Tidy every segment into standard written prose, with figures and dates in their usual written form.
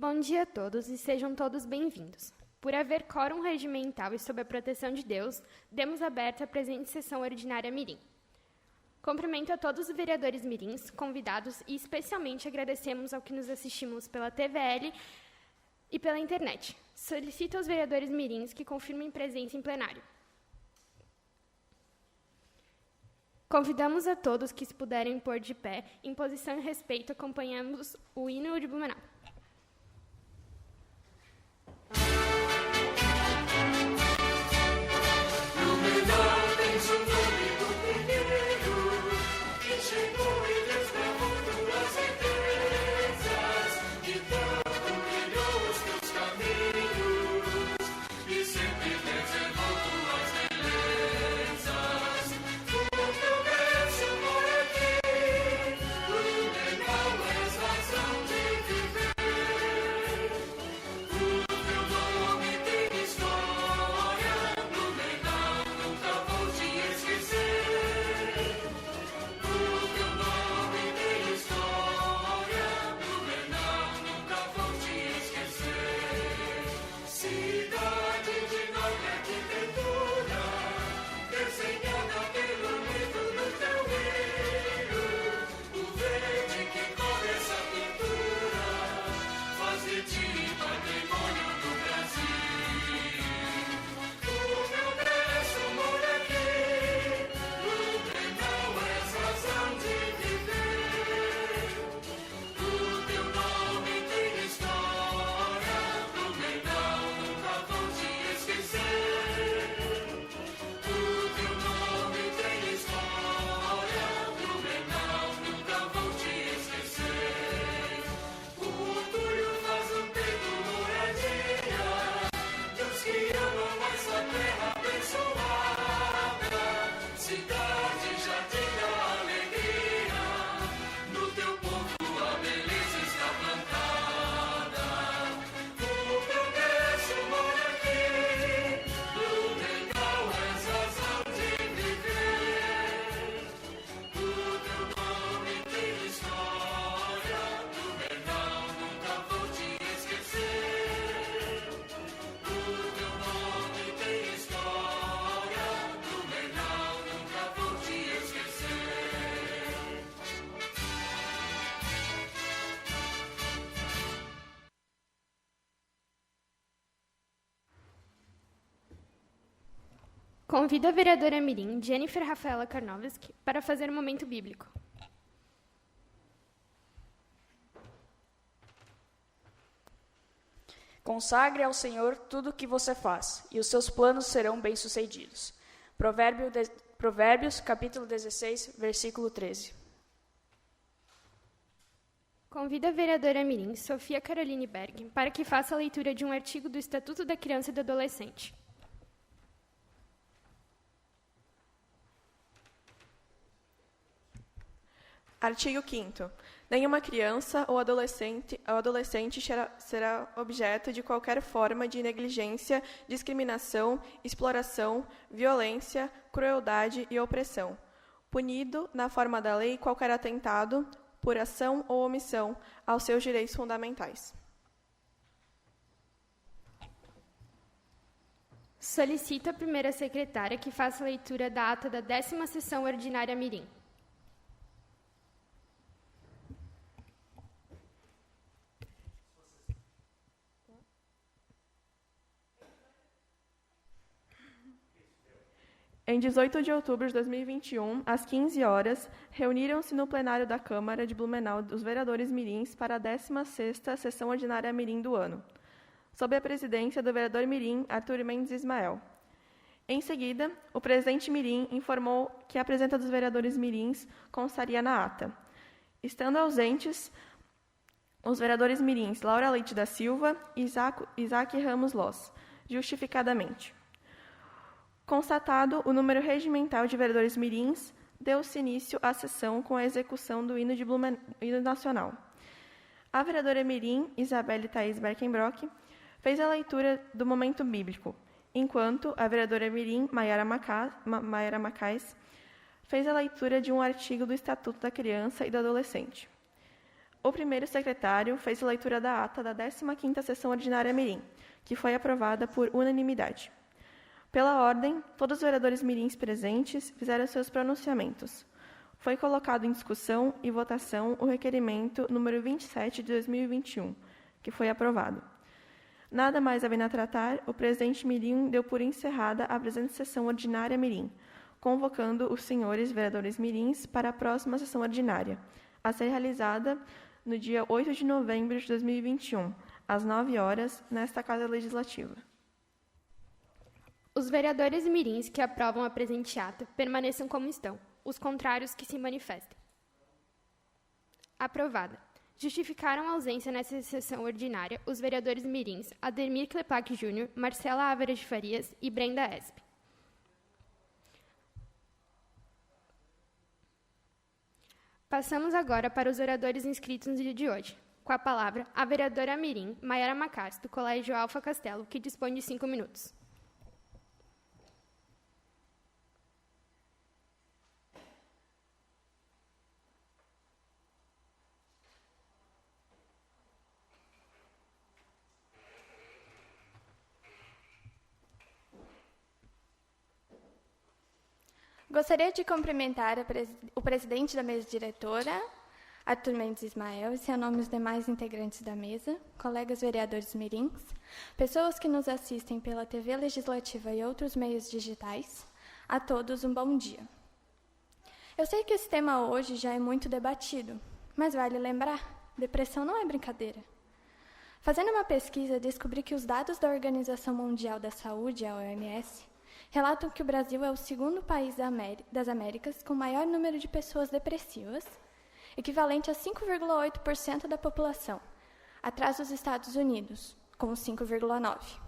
Bom dia a todos e sejam todos bem-vindos. Por haver quórum regimental e sob a proteção de Deus, demos aberta a presente sessão ordinária mirim. Cumprimento a todos os vereadores mirins, convidados e especialmente agradecemos ao que nos assistimos pela TVL e pela internet. Solicito aos vereadores mirins que confirmem presença em plenário. Convidamos a todos que se puderem pôr de pé, em posição e respeito, acompanhamos o hino de Blumenau. Convido a vereadora mirim, Jennifer Rafaela Karnowski, para fazer o momento bíblico. Consagre ao Senhor tudo o que você faz, e os seus planos serão bem-sucedidos. Provérbios, capítulo 16, versículo 13. Convido a vereadora mirim, Sofia Caroline Berg, para que faça a leitura de um artigo do Estatuto da Criança e do Adolescente. Artigo 5º. Nenhuma criança ou adolescente será objeto de qualquer forma de negligência, discriminação, exploração, violência, crueldade e opressão, punido, na forma da lei, qualquer atentado, por ação ou omissão, aos seus direitos fundamentais. Solicito a primeira secretária que faça a leitura da ata da 10ª sessão ordinária mirim. Em 18 de outubro de 2021, às 15 horas, reuniram-se no plenário da Câmara de Blumenau os vereadores mirins para a 16ª sessão ordinária mirim do ano, sob a presidência do vereador mirim Arthur Mendes Ismael. Em seguida, o presidente mirim informou que a presença dos vereadores mirins constaria na ata. Estando ausentes, os vereadores mirins Laura Leite da Silva e Isaac Ramos Loz, justificadamente. Constatado o número regimental de vereadores mirins, deu-se início à sessão com a execução do hino nacional. A vereadora mirim, Isabelle Thaís Berkenbrock, fez a leitura do momento bíblico, enquanto a vereadora mirim, Maiara Macais, fez a leitura de um artigo do Estatuto da Criança e do Adolescente. O primeiro secretário fez a leitura da ata da 15ª Sessão Ordinária Mirim, que foi aprovada por unanimidade. Pela ordem, todos os vereadores mirins presentes fizeram seus pronunciamentos. Foi colocado em discussão e votação o requerimento número 27 de 2021, que foi aprovado. Nada mais havendo a tratar, o presidente mirim deu por encerrada a presente sessão ordinária mirim, convocando os senhores vereadores mirins para a próxima sessão ordinária, a ser realizada no dia 8 de novembro de 2021, às 9 horas, nesta Casa Legislativa. Os vereadores mirins que aprovam a presente ata permaneçam como estão. Os contrários que se manifestem. Aprovada. Justificaram a ausência nessa sessão ordinária os vereadores mirins Ademir Klepak Júnior, Marcela Ávila de Farias e Brenda Esp. Passamos agora para os oradores inscritos no dia de hoje. Com a palavra, a vereadora mirim Maiara Macars, do Colégio Alfa Castelo, que dispõe de 5 minutos. Gostaria de cumprimentar o presidente da mesa diretora, Arthur Mendes Ismael, e seu nome os demais integrantes da mesa, colegas vereadores mirins, pessoas que nos assistem pela TV Legislativa e outros meios digitais, a todos um bom dia. Eu sei que esse tema hoje já é muito debatido, mas vale lembrar, depressão não é brincadeira. Fazendo uma pesquisa, descobri que os dados da Organização Mundial da Saúde, a OMS, relatam que o Brasil é o segundo país das Américas com maior número de pessoas depressivas, equivalente a 5,8% da população, atrás dos Estados Unidos, com 5,9%.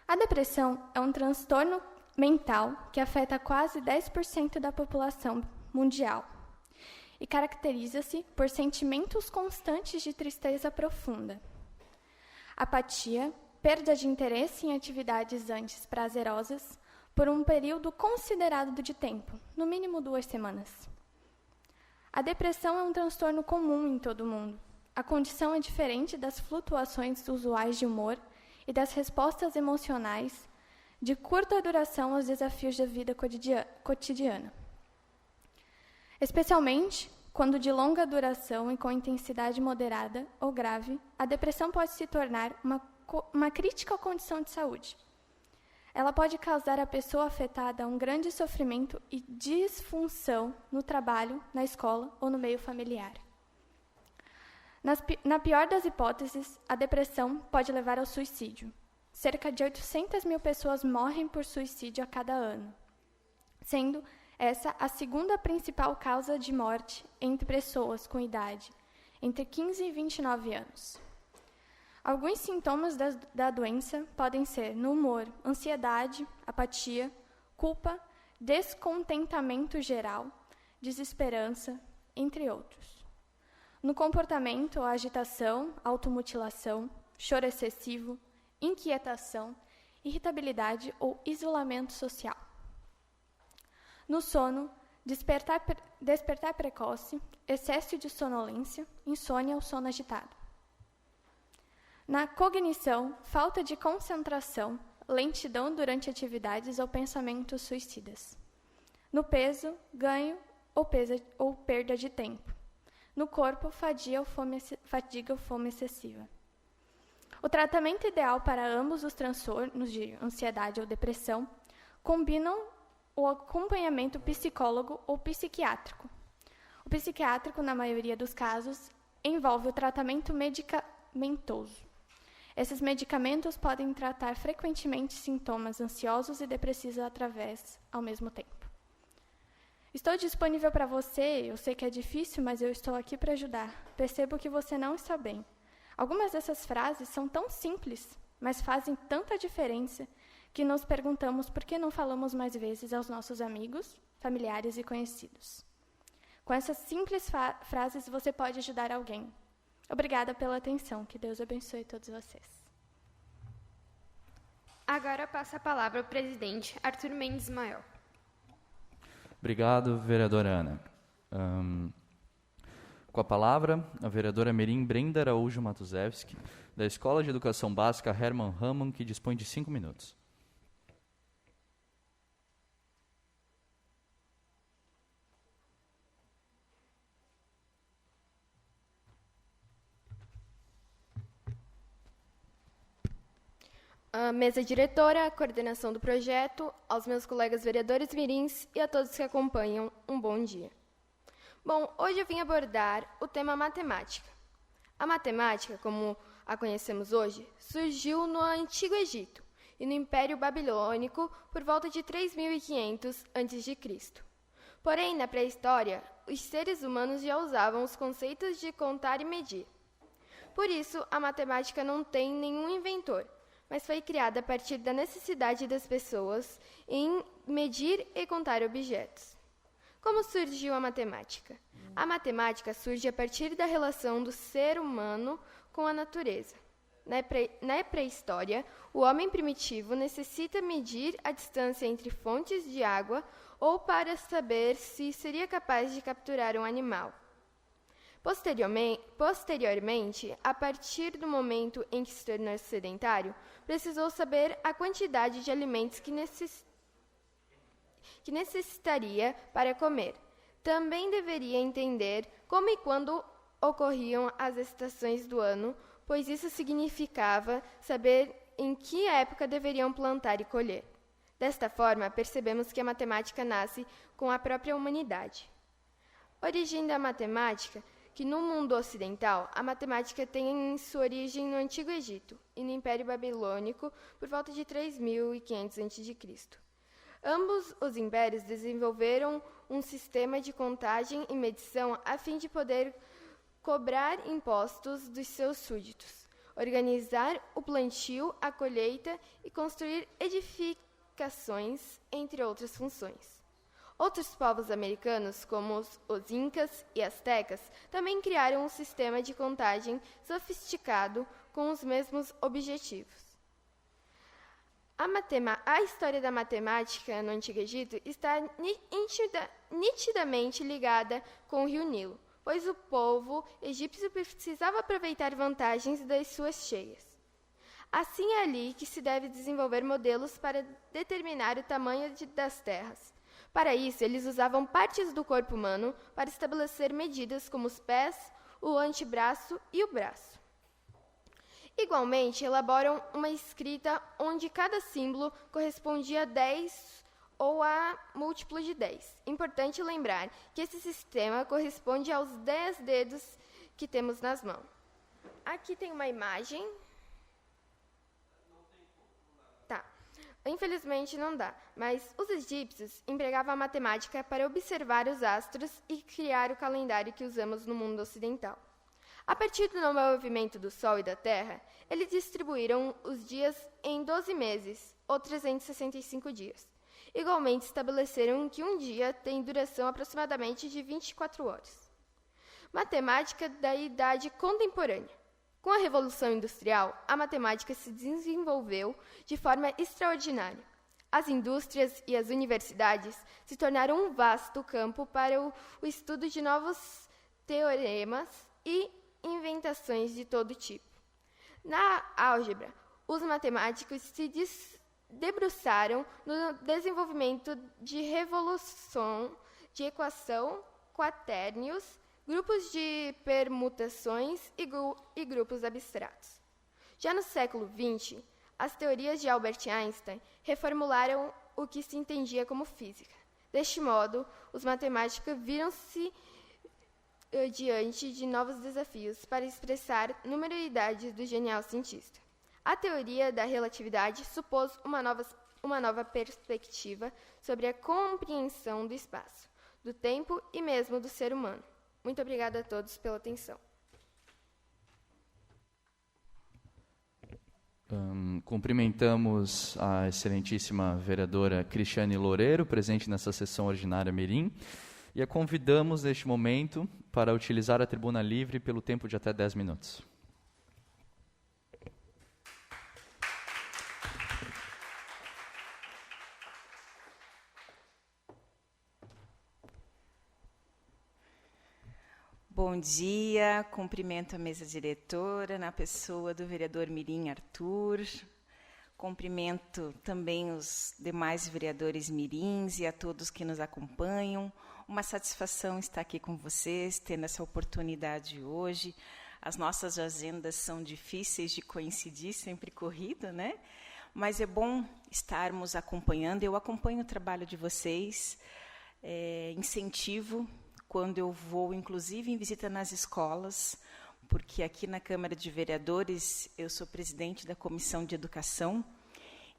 A depressão é um transtorno mental que afeta quase 10% da população mundial e caracteriza-se por sentimentos constantes de tristeza profunda, apatia, perda de interesse em atividades antes prazerosas por um período considerado de tempo, no mínimo 2 semanas. A depressão é um transtorno comum em todo o mundo. A condição é diferente das flutuações usuais de humor e das respostas emocionais de curta duração aos desafios da vida cotidiana. Especialmente quando de longa duração e com intensidade moderada ou grave, a depressão pode se tornar uma crítica condição de saúde. Ela pode causar à pessoa afetada um grande sofrimento e disfunção no trabalho, na escola ou no meio familiar. Na pior das hipóteses, a depressão pode levar ao suicídio. Cerca de 800 mil pessoas morrem por suicídio a cada ano, sendo essa a segunda principal causa de morte entre pessoas com idade entre 15 e 29 anos. Alguns sintomas da doença podem ser no humor, ansiedade, apatia, culpa, descontentamento geral, desesperança, entre outros. No comportamento, a agitação, automutilação, choro excessivo, inquietação, irritabilidade ou isolamento social. No sono, despertar precoce, excesso de sonolência, insônia ou sono agitado. Na cognição, falta de concentração, lentidão durante atividades ou pensamentos suicidas. No peso, ganho ou perda de tempo. No corpo, fadiga ou fome excessiva. O tratamento ideal para ambos os transtornos de ansiedade ou depressão combinam o acompanhamento psicólogo ou psiquiátrico. O psiquiátrico, na maioria dos casos, envolve o tratamento medicamentoso. Esses medicamentos podem tratar frequentemente sintomas ansiosos e depressivos ao mesmo tempo. Estou disponível para você, eu sei que é difícil, mas eu estou aqui para ajudar. Percebo que você não está bem. Algumas dessas frases são tão simples, mas fazem tanta diferença, que nos perguntamos por que não falamos mais vezes aos nossos amigos, familiares e conhecidos. Com essas simples frases, você pode ajudar alguém. Obrigada pela atenção. Que Deus abençoe todos vocês. Agora passa a palavra ao presidente Arthur Mendes Ismael. Obrigado, vereadora Ana. Com a palavra, a vereadora Mirim Brenda Araújo Matuzewski, da Escola de Educação Básica Hermann Hamann, que dispõe de 5 minutos. A mesa diretora, a coordenação do projeto, aos meus colegas vereadores mirins e a todos que acompanham, um bom dia. Bom, hoje eu vim abordar o tema matemática. A matemática, como a conhecemos hoje, surgiu no Antigo Egito e no Império Babilônico por volta de 3500 a.C. Porém, na pré-história, os seres humanos já usavam os conceitos de contar e medir. Por isso, a matemática não tem nenhum inventor, mas foi criada a partir da necessidade das pessoas em medir e contar objetos. Como surgiu a matemática? A matemática surge a partir da relação do ser humano com a natureza. Na pré-história, o homem primitivo necessita medir a distância entre fontes de água ou para saber se seria capaz de capturar um animal. Posteriormente, a partir do momento em que se tornou sedentário, precisou saber a quantidade de alimentos que necessitaria para comer. Também deveria entender como e quando ocorriam as estações do ano, pois isso significava saber em que época deveriam plantar e colher. Desta forma, percebemos que a matemática nasce com a própria humanidade. Origem da matemática, que no mundo ocidental, a matemática tem sua origem no Antigo Egito e no Império Babilônico por volta de 3500 a.C. Ambos os impérios desenvolveram um sistema de contagem e medição a fim de poder cobrar impostos dos seus súditos, organizar o plantio, a colheita e construir edificações, entre outras funções. Outros povos americanos, como os incas e astecas, também criaram um sistema de contagem sofisticado com os mesmos objetivos. A história da matemática no Antigo Egito está nitidamente ligada com o rio Nilo, pois o povo egípcio precisava aproveitar vantagens das suas cheias. Assim é ali que se deve desenvolver modelos para determinar o tamanho das terras. Para isso, eles usavam partes do corpo humano para estabelecer medidas como os pés, o antebraço e o braço. Igualmente, elaboram uma escrita onde cada símbolo correspondia a 10 ou a múltiplo de 10. Importante lembrar que esse sistema corresponde aos 10 dedos que temos nas mãos. Aqui tem uma imagem. Tá. Infelizmente não dá, mas os egípcios empregavam a matemática para observar os astros e criar o calendário que usamos no mundo ocidental. A partir do movimento do Sol e da Terra, eles distribuíram os dias em 12 meses, ou 365 dias. Igualmente, estabeleceram que um dia tem duração aproximadamente de 24 horas. Matemática da Idade Contemporânea. Com a Revolução Industrial, a matemática se desenvolveu de forma extraordinária. As indústrias e as universidades se tornaram um vasto campo para o estudo de novos teoremas e inventações de todo tipo. Na álgebra, os matemáticos se debruçaram no desenvolvimento de revolução de equação, quaternions, grupos de permutações e grupos abstratos. Já no século XX, as teorias de Albert Einstein reformularam o que se entendia como física. Deste modo, os matemáticos viram-se diante de novos desafios para expressar número e idade do genial cientista. A teoria da relatividade supôs uma nova perspectiva sobre a compreensão do espaço, do tempo e mesmo do ser humano. Muito obrigada a todos pela atenção. Cumprimentamos a excelentíssima vereadora Cristiane Loureiro, presente nessa sessão ordinária mirim, e a convidamos neste momento para utilizar a tribuna livre pelo tempo de até 10 minutos. Bom dia, cumprimento a mesa diretora, na pessoa do vereador Mirim Arthur. Cumprimento também os demais vereadores mirins e a todos que nos acompanham. Uma satisfação estar aqui com vocês, tendo essa oportunidade hoje. As nossas agendas são difíceis de coincidir, sempre corrida, né? Mas é bom estarmos acompanhando. Eu acompanho o trabalho de vocês, incentivo quando eu vou, inclusive, em visita nas escolas, porque aqui na Câmara de Vereadores eu sou presidente da Comissão de Educação.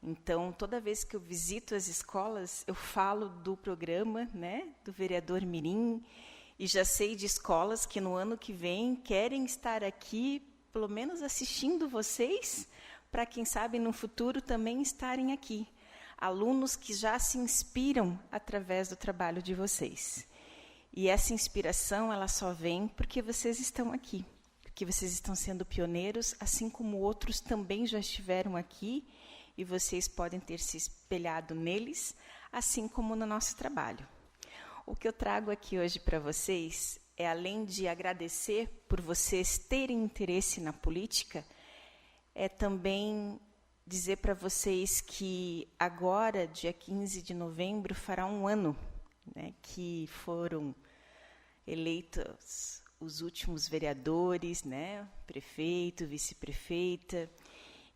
Então, toda vez que eu visito as escolas, eu falo do programa, né, do vereador Mirim, e já sei de escolas que no ano que vem querem estar aqui, pelo menos assistindo vocês, para, quem sabe, no futuro também estarem aqui. Alunos que já se inspiram através do trabalho de vocês. E essa inspiração, ela só vem porque vocês estão aqui, porque vocês estão sendo pioneiros, assim como outros também já estiveram aqui, e vocês podem ter se espelhado neles, assim como no nosso trabalho. O que eu trago aqui hoje para vocês é, além de agradecer por vocês terem interesse na política, é também dizer para vocês que agora, dia 15 de novembro, fará um ano, né, que foram eleitos os últimos vereadores, né, prefeito, vice-prefeita,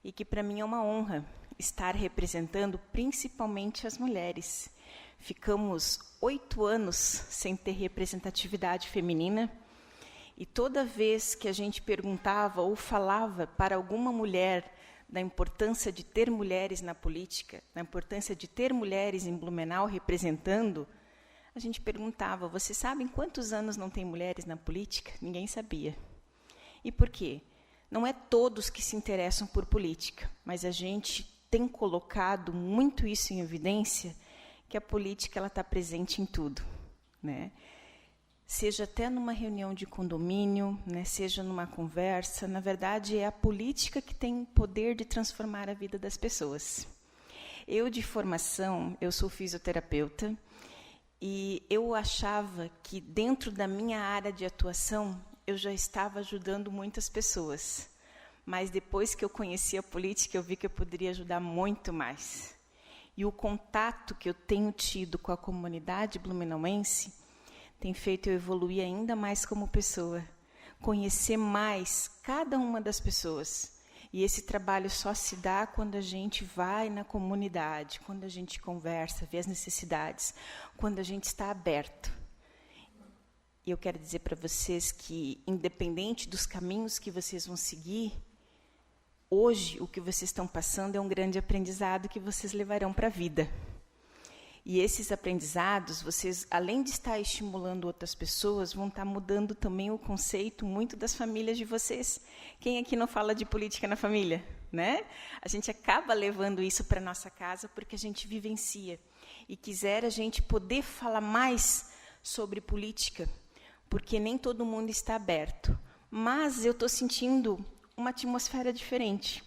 e que para mim é uma honra estar representando principalmente as mulheres. Ficamos 8 anos sem ter representatividade feminina, e toda vez que a gente perguntava ou falava para alguma mulher da importância de ter mulheres na política, da importância de ter mulheres em Blumenau representando, a gente perguntava, vocês sabem quantos anos não tem mulheres na política? Ninguém sabia. E por quê? Não é todos que se interessam por política, mas a gente tem colocado muito isso em evidência, que a política está presente em tudo, né? Seja até numa reunião de condomínio, né, seja numa conversa, na verdade é a política que tem o poder de transformar a vida das pessoas. Eu, de formação, eu sou fisioterapeuta, e eu achava que dentro da minha área de atuação eu já estava ajudando muitas pessoas. Mas depois que eu conheci a política, eu vi que eu poderia ajudar muito mais. E o contato que eu tenho tido com a comunidade blumenauense tem feito eu evoluir ainda mais como pessoa, conhecer mais cada uma das pessoas. E esse trabalho só se dá quando a gente vai na comunidade, quando a gente conversa, vê as necessidades, quando a gente está aberto. E eu quero dizer para vocês que, independente dos caminhos que vocês vão seguir, hoje o que vocês estão passando é um grande aprendizado que vocês levarão para a vida. E esses aprendizados, vocês, além de estar estimulando outras pessoas, vão estar mudando também o conceito muito das famílias de vocês. Quem aqui não fala de política na família, né? A gente acaba levando isso para a nossa casa porque a gente vivencia. E quiser a gente poder falar mais sobre política, porque nem todo mundo está aberto. Mas eu estou sentindo uma atmosfera diferente.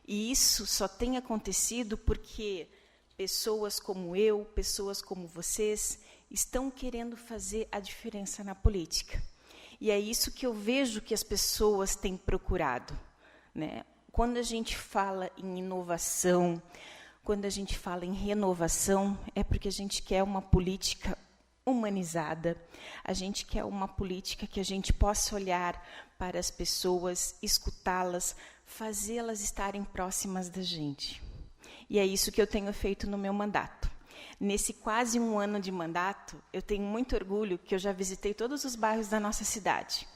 E isso só tem acontecido porque pessoas como eu, pessoas como vocês, estão querendo fazer a diferença na política. E é isso que eu vejo que as pessoas têm procurado, né? Quando a gente fala em inovação, quando a gente fala em renovação, é porque a gente quer uma política humanizada, a gente quer uma política que a gente possa olhar para as pessoas, escutá-las, fazê-las estarem próximas da gente. E é isso que eu tenho feito no meu mandato. Nesse quase um ano de mandato, eu tenho muito orgulho que eu já visitei todos os bairros da nossa cidade.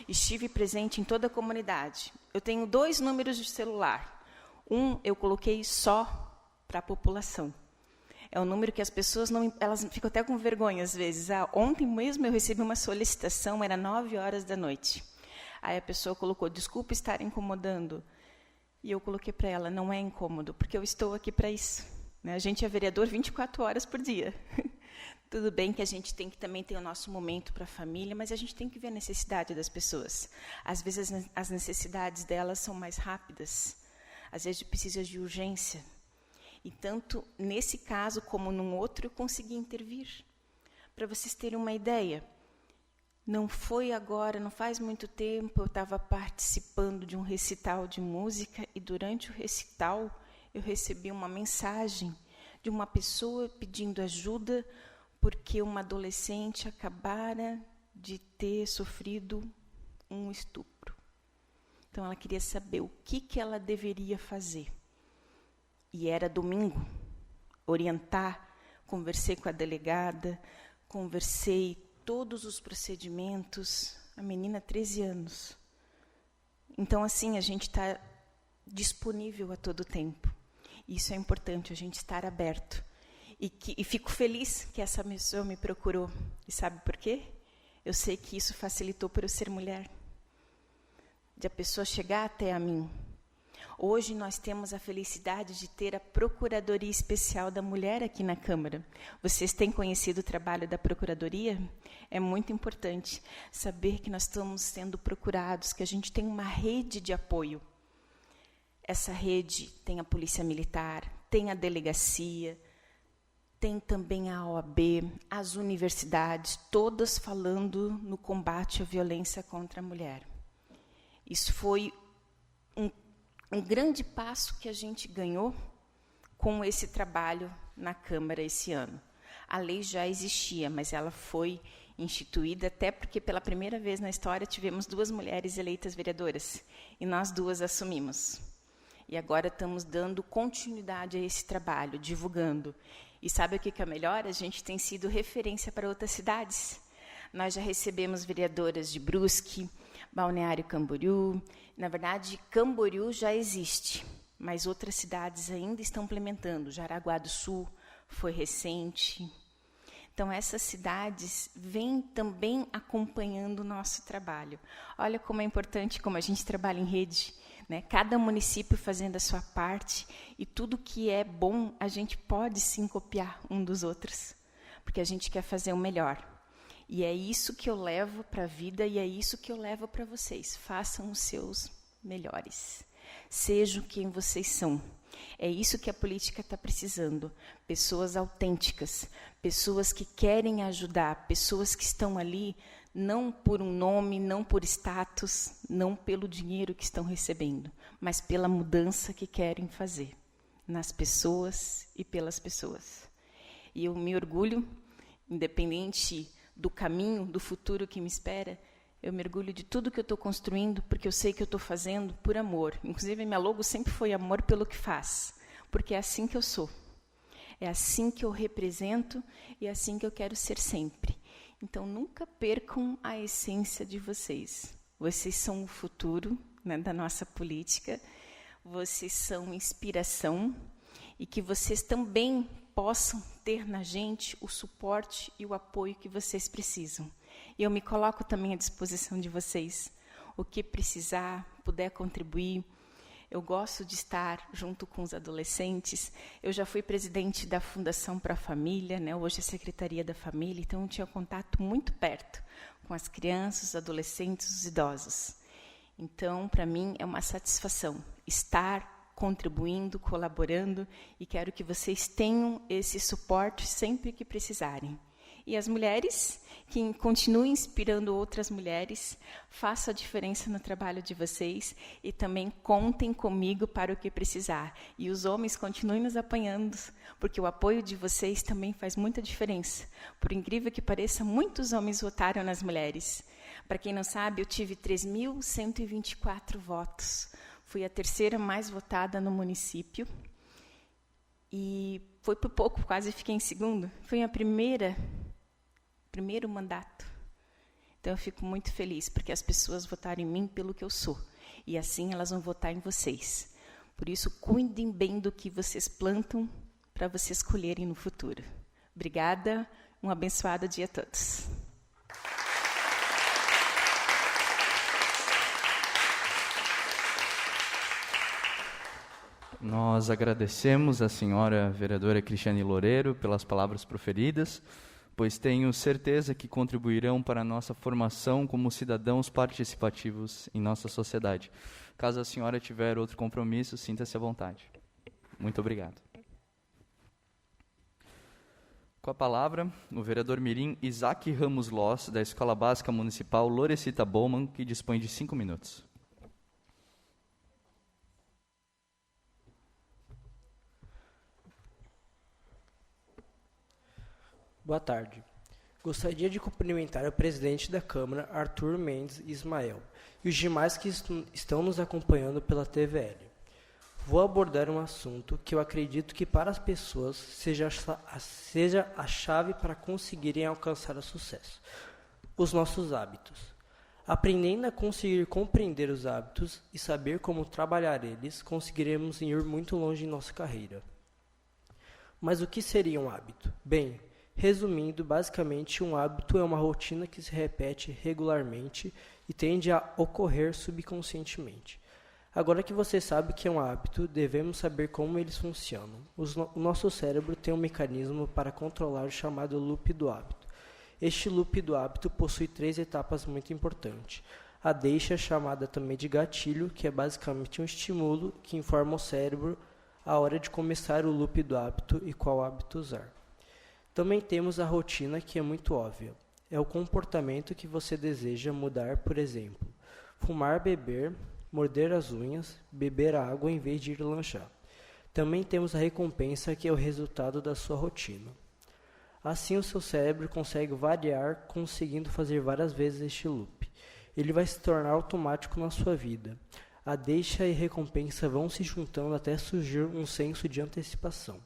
Estive presente em toda a comunidade. Eu tenho 2 números de celular. Um eu coloquei só para a população. É um número que as pessoas não, elas ficam até com vergonha às vezes. Ontem mesmo eu recebi uma solicitação, era 21h. Aí a pessoa colocou, desculpa estar incomodando. E eu coloquei para ela, não é incômodo, porque eu estou aqui para isso. Né? A gente é vereador 24 horas por dia. Tudo bem que a gente tem que também ter o nosso momento para a família, mas a gente tem que ver a necessidade das pessoas. Às vezes as necessidades delas são mais rápidas. Às vezes precisa de urgência. E tanto nesse caso como num outro eu consegui intervir. Para vocês terem uma ideia, Não foi agora, não faz muito tempo, eu estava participando de um recital de música e durante o recital eu recebi uma mensagem de uma pessoa pedindo ajuda porque uma adolescente acabara de ter sofrido um estupro. Então ela queria saber o que ela deveria fazer. E era domingo, orientar, conversei com a delegada, conversei todos os procedimentos, a menina 13 anos. Então assim, a gente está disponível a todo tempo. Isso é importante, a gente estar aberto. E fico feliz que essa pessoa me procurou. E sabe por quê? Eu sei que isso facilitou por eu ser mulher. De a pessoa chegar até a mim. Hoje nós temos a felicidade de ter a Procuradoria Especial da Mulher aqui na Câmara. Vocês têm conhecido o trabalho da Procuradoria? É muito importante saber que nós estamos sendo procurados, que a gente tem uma rede de apoio. Essa rede tem a Polícia Militar, tem a delegacia, tem também a OAB, as universidades, todas falando no combate à violência contra a mulher. Isso foi um grande passo que a gente ganhou com esse trabalho na Câmara esse ano. A lei já existia, mas ela foi instituída até porque pela primeira vez na história tivemos 2 mulheres eleitas vereadoras e nós 2 assumimos. E agora estamos dando continuidade a esse trabalho, divulgando. E sabe o que é melhor? A gente tem sido referência para outras cidades. Nós já recebemos vereadoras de Brusque, Balneário Camboriú. Na verdade, Camboriú já existe, mas outras cidades ainda estão implementando. Jaraguá do Sul foi recente. Então, essas cidades vêm também acompanhando o nosso trabalho. Olha como é importante, como a gente trabalha em rede, né? Cada município fazendo a sua parte, e tudo que é bom, a gente pode sim copiar um dos outros, porque a gente quer fazer o melhor. E é isso que eu levo para a vida, e é isso que eu levo para vocês. Façam os seus melhores. Sejam quem vocês são. É isso que a política está precisando. Pessoas autênticas, pessoas que querem ajudar, pessoas que estão ali não por um nome, não por status, não pelo dinheiro que estão recebendo, mas pela mudança que querem fazer nas pessoas e pelas pessoas. E eu me orgulho, independente do caminho, do futuro que me espera, eu me orgulho de tudo que eu estou construindo, porque eu sei que eu estou fazendo por amor. Inclusive, a minha logo sempre foi amor pelo que faz, porque é assim que eu sou. É assim que eu represento e é assim que eu quero ser sempre. Então, nunca percam a essência de vocês. Vocês são o futuro, né, da nossa política, vocês são inspiração e que vocês também possam ter na gente o suporte e o apoio que vocês precisam. E eu me coloco também à disposição de vocês. O que precisar, puder contribuir. Eu gosto de estar junto com os adolescentes. Eu já fui presidente da Fundação para a Família, né? Hoje é Secretaria da Família, então eu tinha contato muito perto com as crianças, os adolescentes, os idosos. Então, para mim, é uma satisfação estar contribuindo, colaborando, e quero que vocês tenham esse suporte sempre que precisarem. E as mulheres, que continuem inspirando outras mulheres, façam a diferença no trabalho de vocês e também contem comigo para o que precisar. E os homens continuem nos apoiando, porque o apoio de vocês também faz muita diferença. Por incrível que pareça, muitos homens votaram nas mulheres. Para quem não sabe, eu tive 3.124 votos. Fui a 3ª mais votada no município. E foi por pouco, quase fiquei em 2º. Foi a primeiro mandato. Então, eu fico muito feliz, porque as pessoas votaram em mim pelo que eu sou. E assim elas vão votar em vocês. Por isso, cuidem bem do que vocês plantam para vocês colherem no futuro. Obrigada, um abençoado dia a todos. Nós agradecemos à senhora vereadora Cristiane Loureiro pelas palavras proferidas, pois tenho certeza que contribuirão para a nossa formação como cidadãos participativos em nossa sociedade. Caso a senhora tiver outro compromisso, sinta-se à vontade. Muito obrigado. Com a palavra, o vereador mirim Isaac Ramos Loss, da Escola Básica Municipal Lorecita Bowman, que dispõe de 5 minutos. Boa tarde. Gostaria de cumprimentar o presidente da Câmara, Arthur Mendes Ismael, e os demais que estão nos acompanhando pela TVL. Vou abordar um assunto que eu acredito que para as pessoas seja a chave para conseguirem alcançar o sucesso: os nossos hábitos. Aprendendo a conseguir compreender os hábitos e saber como trabalhar eles, conseguiremos ir muito longe em nossa carreira. Mas o que seria um hábito? Bem, resumindo, basicamente, um hábito é uma rotina que se repete regularmente e tende a ocorrer subconscientemente. Agora que você sabe que é um hábito, devemos saber como eles funcionam. O nosso cérebro tem um mecanismo para controlar o chamado loop do hábito. Este loop do hábito possui 3 etapas muito importantes. A deixa, chamada também de gatilho, que é basicamente um estímulo que informa o cérebro a hora de começar o loop do hábito e qual hábito usar. Também temos a rotina, que é muito óbvia. É o comportamento que você deseja mudar, por exemplo, fumar, beber, morder as unhas, beber água em vez de ir lanchar. Também temos a recompensa, que é o resultado da sua rotina. Assim, o seu cérebro consegue variar, conseguindo fazer várias vezes este loop. Ele vai se tornar automático na sua vida. A deixa e recompensa vão se juntando até surgir um senso de antecipação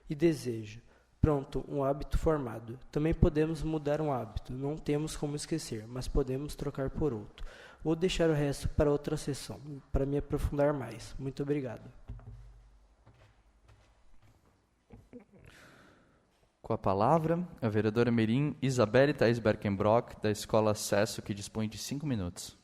e desejo. Pronto, um hábito formado. Também podemos mudar um hábito, não temos como esquecer, mas podemos trocar por outro. Vou deixar o resto para outra sessão, para me aprofundar mais. Muito obrigado. Com a palavra, a vereadora mirim Isabelle Thaís Berkenbrock, da Escola Acesso, que dispõe de 5 minutos.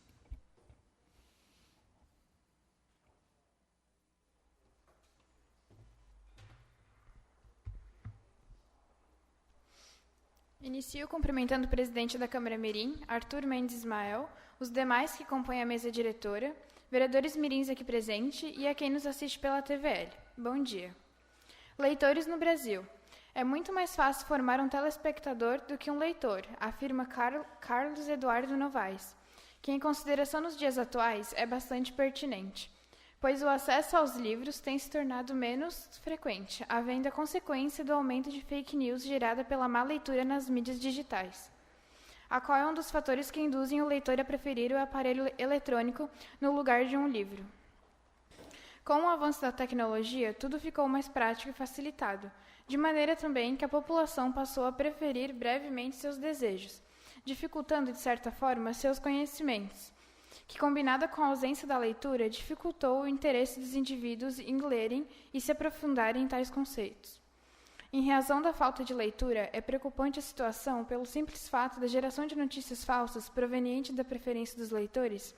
Inicio cumprimentando o presidente da Câmara Mirim, Arthur Mendes Ismael, os demais que compõem a mesa diretora, vereadores mirins aqui presentes e a quem nos assiste pela TVL. Bom dia. Leitores no Brasil. É muito mais fácil formar um telespectador do que um leitor, afirma Carlos Eduardo Novaes, que, em consideração nos dias atuais, é bastante pertinente, pois o acesso aos livros tem se tornado menos frequente, havendo a consequência do aumento de fake news gerada pela má leitura nas mídias digitais, a qual é um dos fatores que induzem o leitor a preferir o aparelho eletrônico no lugar de um livro. Com o avanço da tecnologia, tudo ficou mais prático e facilitado, de maneira também que a população passou a preferir brevemente seus desejos, dificultando, de certa forma, seus conhecimentos, que, combinada com a ausência da leitura, dificultou o interesse dos indivíduos em lerem e se aprofundarem em tais conceitos. Em razão da falta de leitura, é preocupante a situação pelo simples fato da geração de notícias falsas proveniente da preferência dos leitores,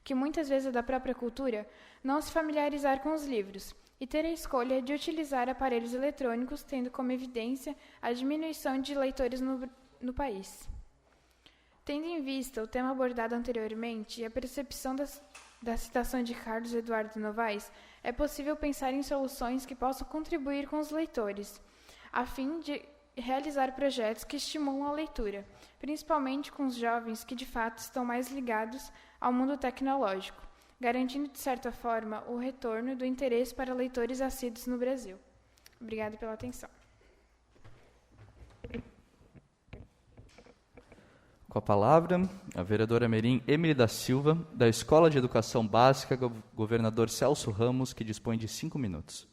que muitas vezes é da própria cultura, não se familiarizar com os livros e ter a escolha de utilizar aparelhos eletrônicos, tendo como evidência a diminuição de leitores no país. Tendo em vista o tema abordado anteriormente e a percepção da citação de Carlos Eduardo Novaes, é possível pensar em soluções que possam contribuir com os leitores, a fim de realizar projetos que estimulam a leitura, principalmente com os jovens que de fato estão mais ligados ao mundo tecnológico, garantindo de certa forma o retorno do interesse para leitores assíduos no Brasil. Obrigada pela atenção. Com a palavra, a vereadora mirim Emily da Silva, da Escola de Educação Básica, governador Celso Ramos, que dispõe de 5 minutos.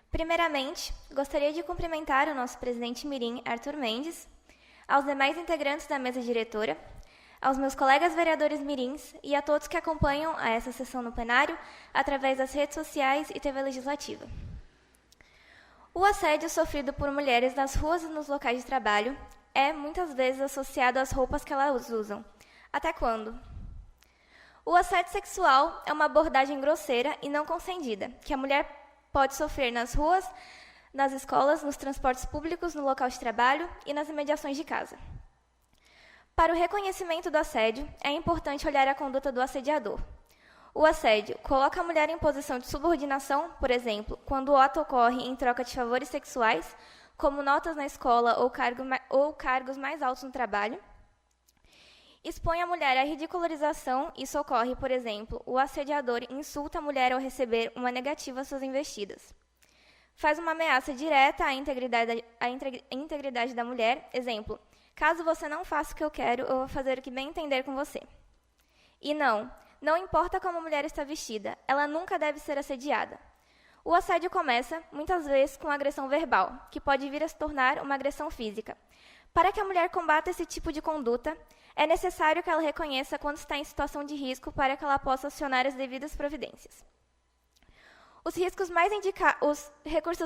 Primeiramente, gostaria de cumprimentar o nosso presidente mirim, Arthur Mendes, aos demais integrantes da mesa diretora, aos meus colegas vereadores mirins e a todos que acompanham a essa sessão no plenário através das redes sociais e TV Legislativa. O assédio sofrido por mulheres nas ruas e nos locais de trabalho é muitas vezes associado às roupas que elas usam. Até quando? O assédio sexual é uma abordagem grosseira e não consentida, que a mulher pode sofrer nas ruas, nas escolas, nos transportes públicos, no local de trabalho e nas imediações de casa. Para o reconhecimento do assédio, é importante olhar a conduta do assediador. O assédio coloca a mulher em posição de subordinação, por exemplo, quando o ato ocorre em troca de favores sexuais, como notas na escola ou cargos mais altos no trabalho. Expõe a mulher à ridicularização. Isso ocorre, por exemplo, o assediador insulta a mulher ao receber uma negativa às suas investidas. Faz uma ameaça direta à integridade da mulher, exemplo, caso você não faça o que eu quero, eu vou fazer o que bem entender com você. E não importa como a mulher está vestida, ela nunca deve ser assediada. O assédio começa, muitas vezes, com agressão verbal, que pode vir a se tornar uma agressão física. Para que a mulher combata esse tipo de conduta, é necessário que ela reconheça quando está em situação de risco para que ela possa acionar as devidas providências. Os recursos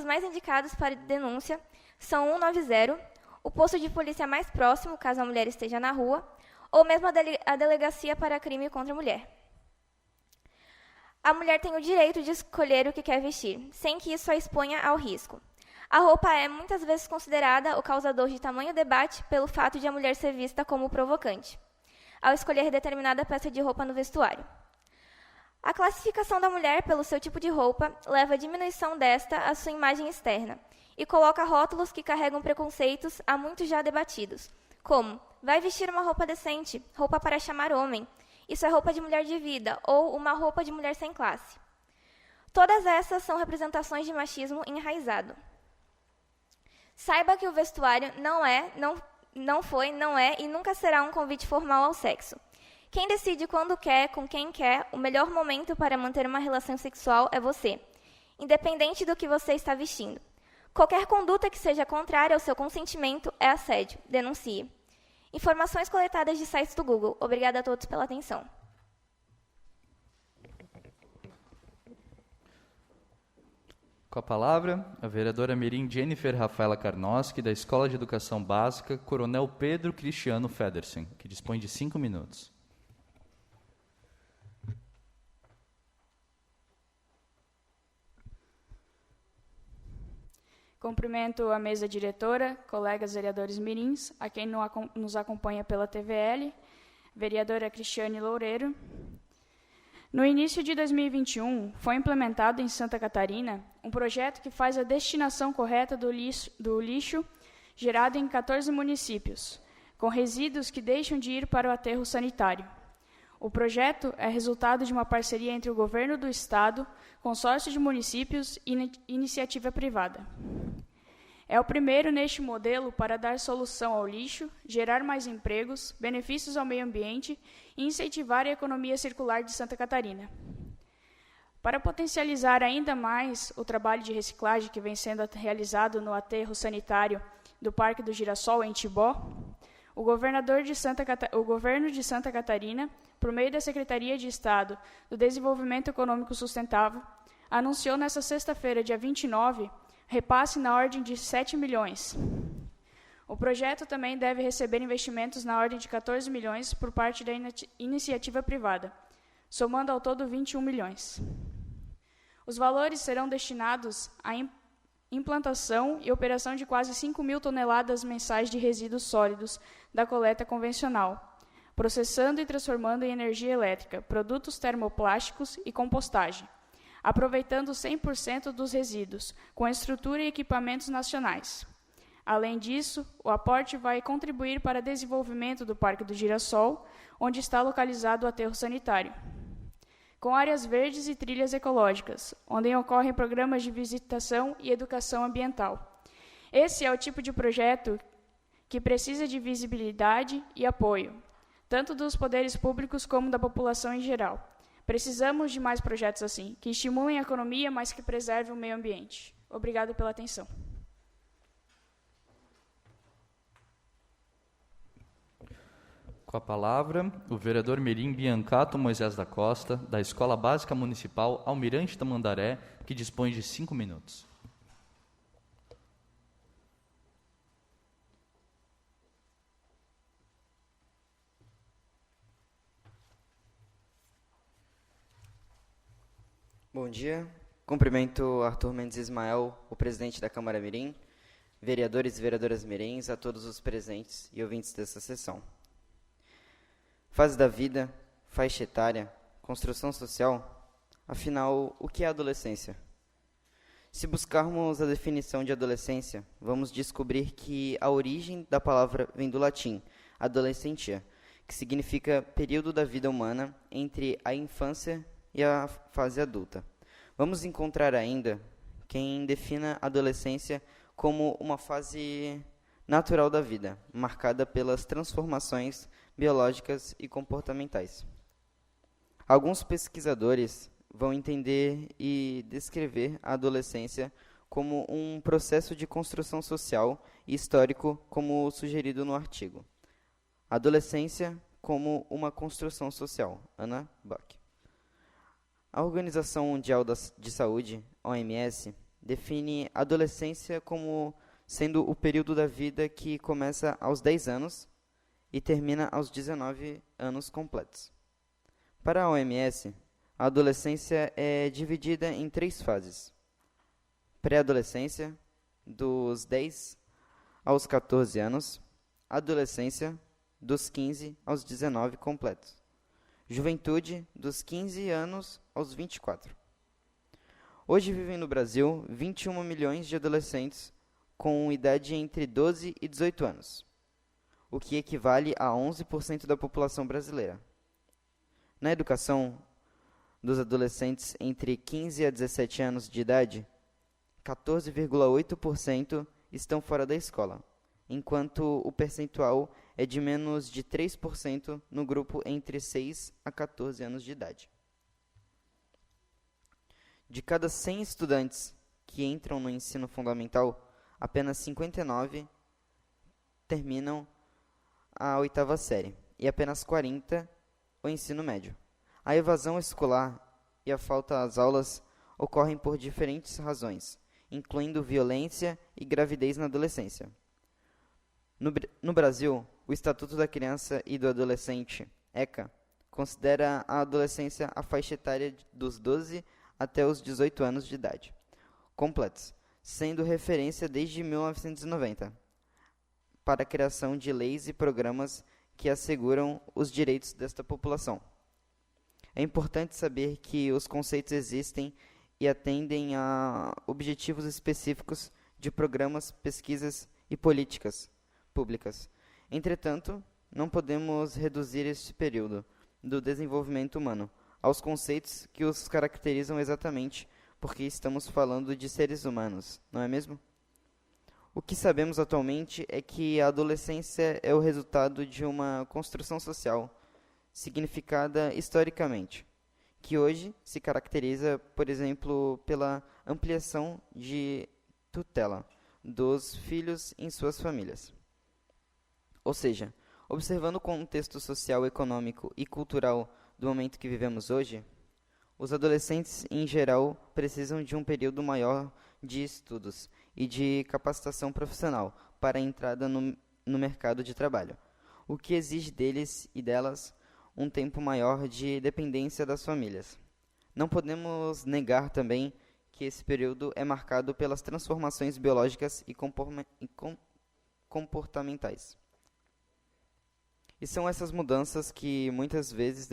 mais indicados para denúncia são 190, o posto de polícia mais próximo, caso a mulher esteja na rua, ou mesmo a delegacia para crime contra a mulher. A mulher tem o direito de escolher o que quer vestir, sem que isso a exponha ao risco. A roupa é muitas vezes considerada o causador de tamanho debate pelo fato de a mulher ser vista como provocante, ao escolher determinada peça de roupa no vestuário. A classificação da mulher pelo seu tipo de roupa leva à diminuição desta à sua imagem externa e coloca rótulos que carregam preconceitos há muito já debatidos, como vai vestir uma roupa decente, roupa para chamar homem, isso é roupa de mulher de vida ou uma roupa de mulher sem classe. Todas essas são representações de machismo enraizado. Saiba que o vestuário não foi e nunca será um convite formal ao sexo. Quem decide quando quer, com quem quer, o melhor momento para manter uma relação sexual é você, independente do que você está vestindo. Qualquer conduta que seja contrária ao seu consentimento é assédio. Denuncie. Informações coletadas de sites do Google. Obrigada a todos pela atenção. Com a palavra, a vereadora mirim Jennifer Rafaela Karnoski, da Escola de Educação Básica Coronel Pedro Cristiano Federsen, que dispõe de 5 minutos. Cumprimento a mesa diretora, colegas vereadores mirins, a quem nos acompanha pela TVL, vereadora Cristiane Loureiro. No início de 2021, foi implementado em Santa Catarina um projeto que faz a destinação correta do lixo gerado em 14 municípios, com resíduos que deixam de ir para o aterro sanitário. O projeto é resultado de uma parceria entre o governo do estado, consórcio de municípios e iniciativa privada. É o primeiro neste modelo para dar solução ao lixo, gerar mais empregos, benefícios ao meio ambiente e incentivar a economia circular de Santa Catarina. Para potencializar ainda mais o trabalho de reciclagem que vem sendo realizado no aterro sanitário do Parque do Girassol, em Tibó, o governo de Santa Catarina, por meio da Secretaria de Estado do Desenvolvimento Econômico Sustentável, anunciou nesta sexta-feira, dia 29, repasse na ordem de 7 milhões. O projeto também deve receber investimentos na ordem de 14 milhões por parte da iniciativa privada, somando ao todo 21 milhões. Os valores serão destinados à implantação e operação de quase 5 mil toneladas mensais de resíduos sólidos da coleta convencional, processando e transformando em energia elétrica, produtos termoplásticos e compostagem, aproveitando 100% dos resíduos, com estrutura e equipamentos nacionais. Além disso, o aporte vai contribuir para o desenvolvimento do Parque do Girassol, onde está localizado o aterro sanitário, com áreas verdes e trilhas ecológicas, onde ocorrem programas de visitação e educação ambiental. Esse é o tipo de projeto que precisa de visibilidade e apoio, tanto dos poderes públicos como da população em geral. Precisamos de mais projetos assim, que estimulem a economia, mas que preservem o meio ambiente. Obrigado pela atenção. Com a palavra, o vereador mirim Biancato Moisés da Costa, da Escola Básica Municipal Almirante Tamandaré, que dispõe de 5 minutos. Bom dia. Cumprimento Arthur Mendes Ismael, o presidente da Câmara Mirim, vereadores e vereadoras mirins, a todos os presentes e ouvintes dessa sessão. Fase da vida, faixa etária, construção social. Afinal, o que é adolescência? Se buscarmos a definição de adolescência, vamos descobrir que a origem da palavra vem do latim, adolescentia, que significa período da vida humana entre a infância e a fase adulta. Vamos encontrar ainda quem defina a adolescência como uma fase natural da vida, marcada pelas transformações biológicas e comportamentais. Alguns pesquisadores vão entender e descrever a adolescência como um processo de construção social e histórico, como sugerido no artigo. Adolescência como uma construção social. Anna Buck. A Organização Mundial de Saúde, OMS, define a adolescência como sendo o período da vida que começa aos 10 anos e termina aos 19 anos completos. Para a OMS, a adolescência é dividida em 3 fases. Pré-adolescência, dos 10 aos 14 anos. Adolescência, dos 15 aos 19 completos. Juventude, dos 15 anos aos 24. Hoje vivem no Brasil 21 milhões de adolescentes com idade entre 12 e 18 anos, o que equivale a 11% da população brasileira. Na educação dos adolescentes entre 15 a 17 anos de idade, 14,8% estão fora da escola, enquanto o percentual é de menos de 3% no grupo entre 6 a 14 anos de idade. De cada 100 estudantes que entram no ensino fundamental, apenas 59 terminam a 8ª série e apenas 40 o ensino médio. A evasão escolar e a falta às aulas ocorrem por diferentes razões, incluindo violência e gravidez na adolescência. No Brasil, o Estatuto da Criança e do Adolescente, ECA, considera a adolescência a faixa etária dos 12 até os 18 anos de idade completos, sendo referência desde 1990 para a criação de leis e programas que asseguram os direitos desta população. É importante saber que os conceitos existem e atendem a objetivos específicos de programas, pesquisas e políticas públicas. Entretanto, não podemos reduzir este período do desenvolvimento humano aos conceitos que os caracterizam exatamente porque estamos falando de seres humanos, não é mesmo? O que sabemos atualmente é que a adolescência é o resultado de uma construção social significada historicamente, que hoje se caracteriza, por exemplo, pela ampliação de tutela dos filhos em suas famílias. Ou seja, observando o contexto social, econômico e cultural do momento que vivemos hoje, os adolescentes, em geral, precisam de um período maior de estudos e de capacitação profissional para a entrada no mercado de trabalho, o que exige deles e delas um tempo maior de dependência das famílias. Não podemos negar também que esse período é marcado pelas transformações biológicas e comportamentais. E são essas mudanças que muitas vezes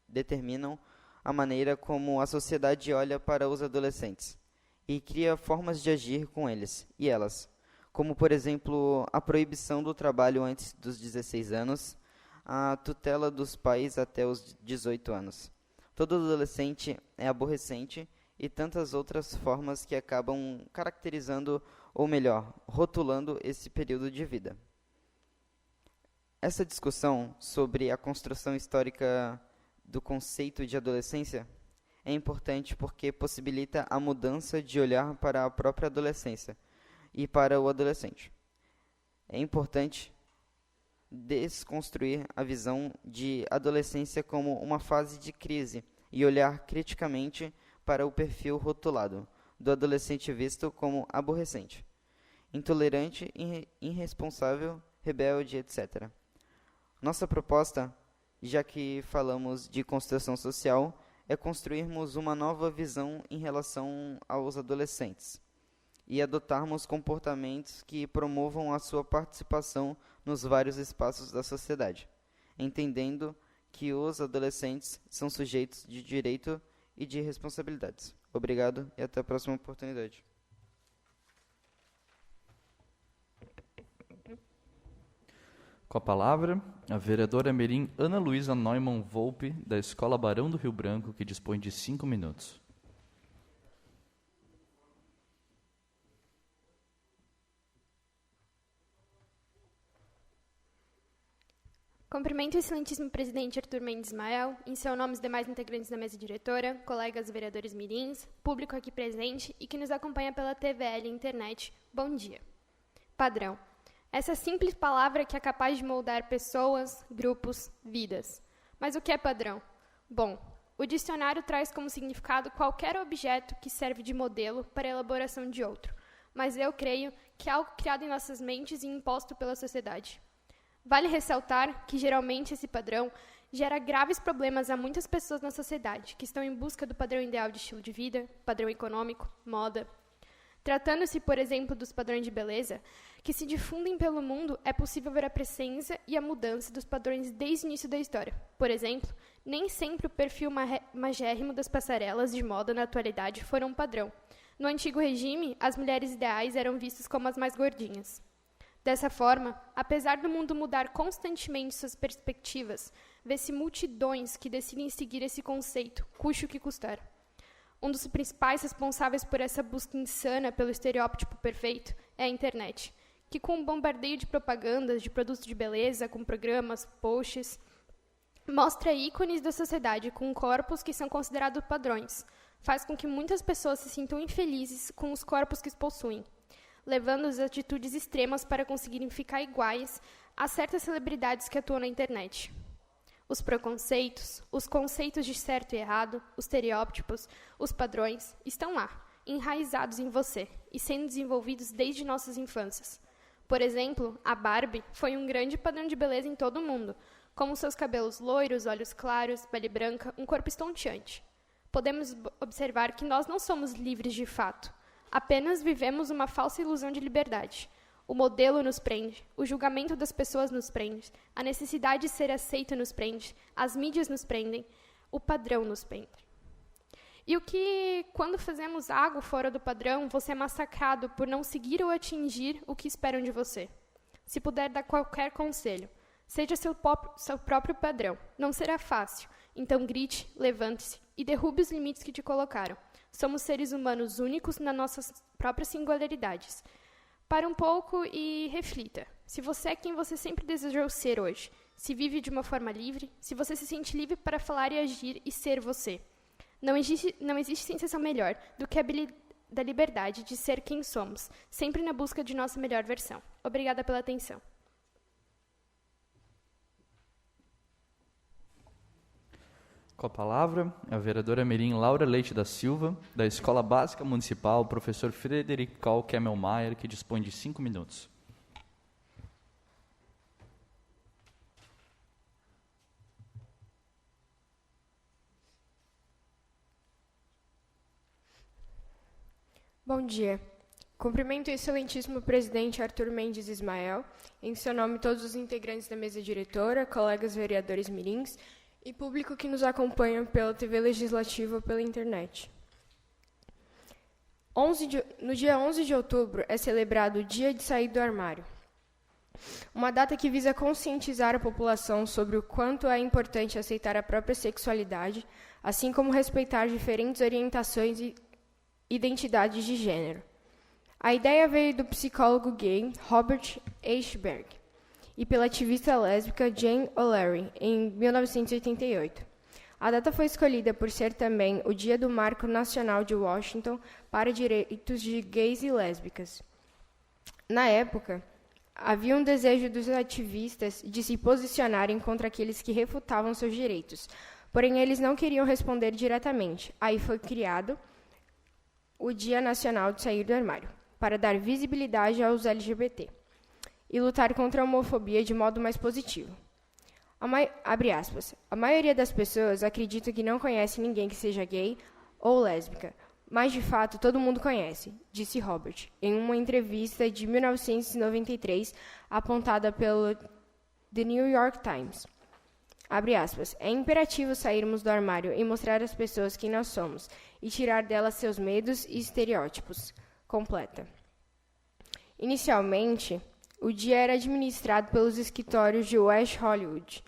determinam a maneira como a sociedade olha para os adolescentes e cria formas de agir com eles e elas, como, por exemplo, a proibição do trabalho antes dos 16 anos, a tutela dos pais até os 18 anos. Todo adolescente é aborrecente e tantas outras formas que acabam caracterizando, ou melhor, rotulando esse período de vida. Essa discussão sobre a construção histórica do conceito de adolescência é importante porque possibilita a mudança de olhar para a própria adolescência e para o adolescente. É importante desconstruir a visão de adolescência como uma fase de crise e olhar criticamente para o perfil rotulado do adolescente visto como aborrecente, intolerante, irresponsável, rebelde, etc. Nossa proposta, já que falamos de construção social, é construirmos uma nova visão em relação aos adolescentes e adotarmos comportamentos que promovam a sua participação nos vários espaços da sociedade. entendendo que os adolescentes são sujeitos de direito e de responsabilidades. Obrigado e até a próxima oportunidade. Com a palavra, a vereadora mirim Ana Luísa Neumann Volpe, da Escola Barão do Rio Branco, que dispõe de 5 minutos. Cumprimento o excelentíssimo presidente Arthur Mendes Ismael, em seu nome os demais integrantes da mesa diretora, colegas vereadores mirins, público aqui presente e que nos acompanha pela TVL e internet. Bom dia. Padrão. Essa simples palavra que é capaz de moldar pessoas, grupos, vidas. Mas o que é padrão? Bom, o dicionário traz como significado qualquer objeto que serve de modelo para a elaboração de outro. Mas eu creio que é algo criado em nossas mentes e imposto pela sociedade. Vale ressaltar que, geralmente, esse padrão gera graves problemas a muitas pessoas na sociedade, que estão em busca do padrão ideal de estilo de vida, padrão econômico, moda. Tratando-se, por exemplo, dos padrões de beleza, que se difundem pelo mundo, é possível ver a presença e a mudança dos padrões desde o início da história. Por exemplo, nem sempre o perfil magérrimo das passarelas de moda na atualidade foram um padrão. No antigo regime, as mulheres ideais eram vistas como as mais gordinhas. Dessa forma, apesar do mundo mudar constantemente suas perspectivas, vê-se multidões que decidem seguir esse conceito, custe o que custar. Um dos principais responsáveis por essa busca insana pelo estereótipo perfeito é a internet, que com um bombardeio de propagandas de produtos de beleza, com programas, posts, mostra ícones da sociedade com corpos que são considerados padrões, faz com que muitas pessoas se sintam infelizes com os corpos que possuem, levando as atitudes extremas para conseguirem ficar iguais a certas celebridades que atuam na internet. Os preconceitos, os conceitos de certo e errado, os estereótipos, os padrões, estão lá, enraizados em você e sendo desenvolvidos desde nossas infâncias. Por exemplo, a Barbie foi um grande padrão de beleza em todo o mundo, como seus cabelos loiros, olhos claros, pele branca, um corpo estonteante. Podemos observar que nós não somos livres de fato, apenas vivemos uma falsa ilusão de liberdade. O modelo nos prende, o julgamento das pessoas nos prende, a necessidade de ser aceito nos prende, as mídias nos prendem, o padrão nos prende. E o que, quando fazemos algo fora do padrão, você é massacrado por não seguir ou atingir o que esperam de você. Se puder dar qualquer conselho, seja seu próprio padrão. Não será fácil, então grite, levante-se e derrube os limites que te colocaram. Somos seres humanos únicos nas nossas próprias singularidades. Pare um pouco e reflita. Se você é quem você sempre desejou ser hoje, se vive de uma forma livre, se você se sente livre para falar e agir e ser você. Não existe sensação melhor do que a da liberdade de ser quem somos, sempre na busca de nossa melhor versão. Obrigada pela atenção. Com a palavra, a vereadora mirim Laura Leite da Silva, da Escola Básica Municipal, professor Frederic Karl Kemmelmeier, que dispõe de 5 minutos. Bom dia. Cumprimento o excelentíssimo presidente Arthur Mendes Ismael, em seu nome todos os integrantes da mesa diretora, colegas vereadores mirins, e público que nos acompanha pela TV Legislativa ou pela internet. No dia 11 de outubro é celebrado o Dia de Sair do Armário, uma data que visa conscientizar a população sobre o quanto é importante aceitar a própria sexualidade, assim como respeitar diferentes orientações e identidades de gênero. A ideia veio do psicólogo gay Robert H. Berg e pela ativista lésbica Jane O'Leary, em 1988. A data foi escolhida por ser também o Dia do Marco Nacional de Washington para direitos de gays e lésbicas. Na época, havia um desejo dos ativistas de se posicionarem contra aqueles que refutavam seus direitos, porém eles não queriam responder diretamente. Aí foi criado o Dia Nacional de Sair do Armário, para dar visibilidade aos LGBT e lutar contra a homofobia de modo mais positivo. Abre aspas. A maioria das pessoas acredita que não conhece ninguém que seja gay ou lésbica, mas de fato todo mundo conhece, disse Robert, em uma entrevista de 1993 apontada pelo The New York Times. Abre aspas. É imperativo sairmos do armário e mostrar às pessoas quem nós somos e tirar delas seus medos e estereótipos. Completa. Inicialmente, o dia era administrado pelos escritórios de West Hollywood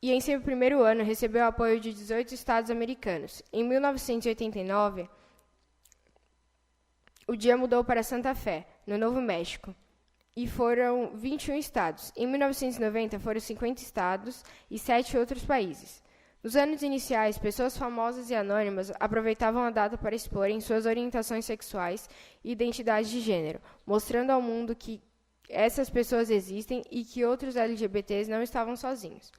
e em seu primeiro ano recebeu apoio de 18 estados americanos. Em 1989, o dia mudou para Santa Fé, no Novo México, e foram 21 estados. Em 1990, foram 50 estados e 7 outros países. Nos anos iniciais, pessoas famosas e anônimas aproveitavam a data para exporem suas orientações sexuais e identidade de gênero, mostrando ao mundo que essas pessoas existem e que outros LGBTs não estavam sozinhos.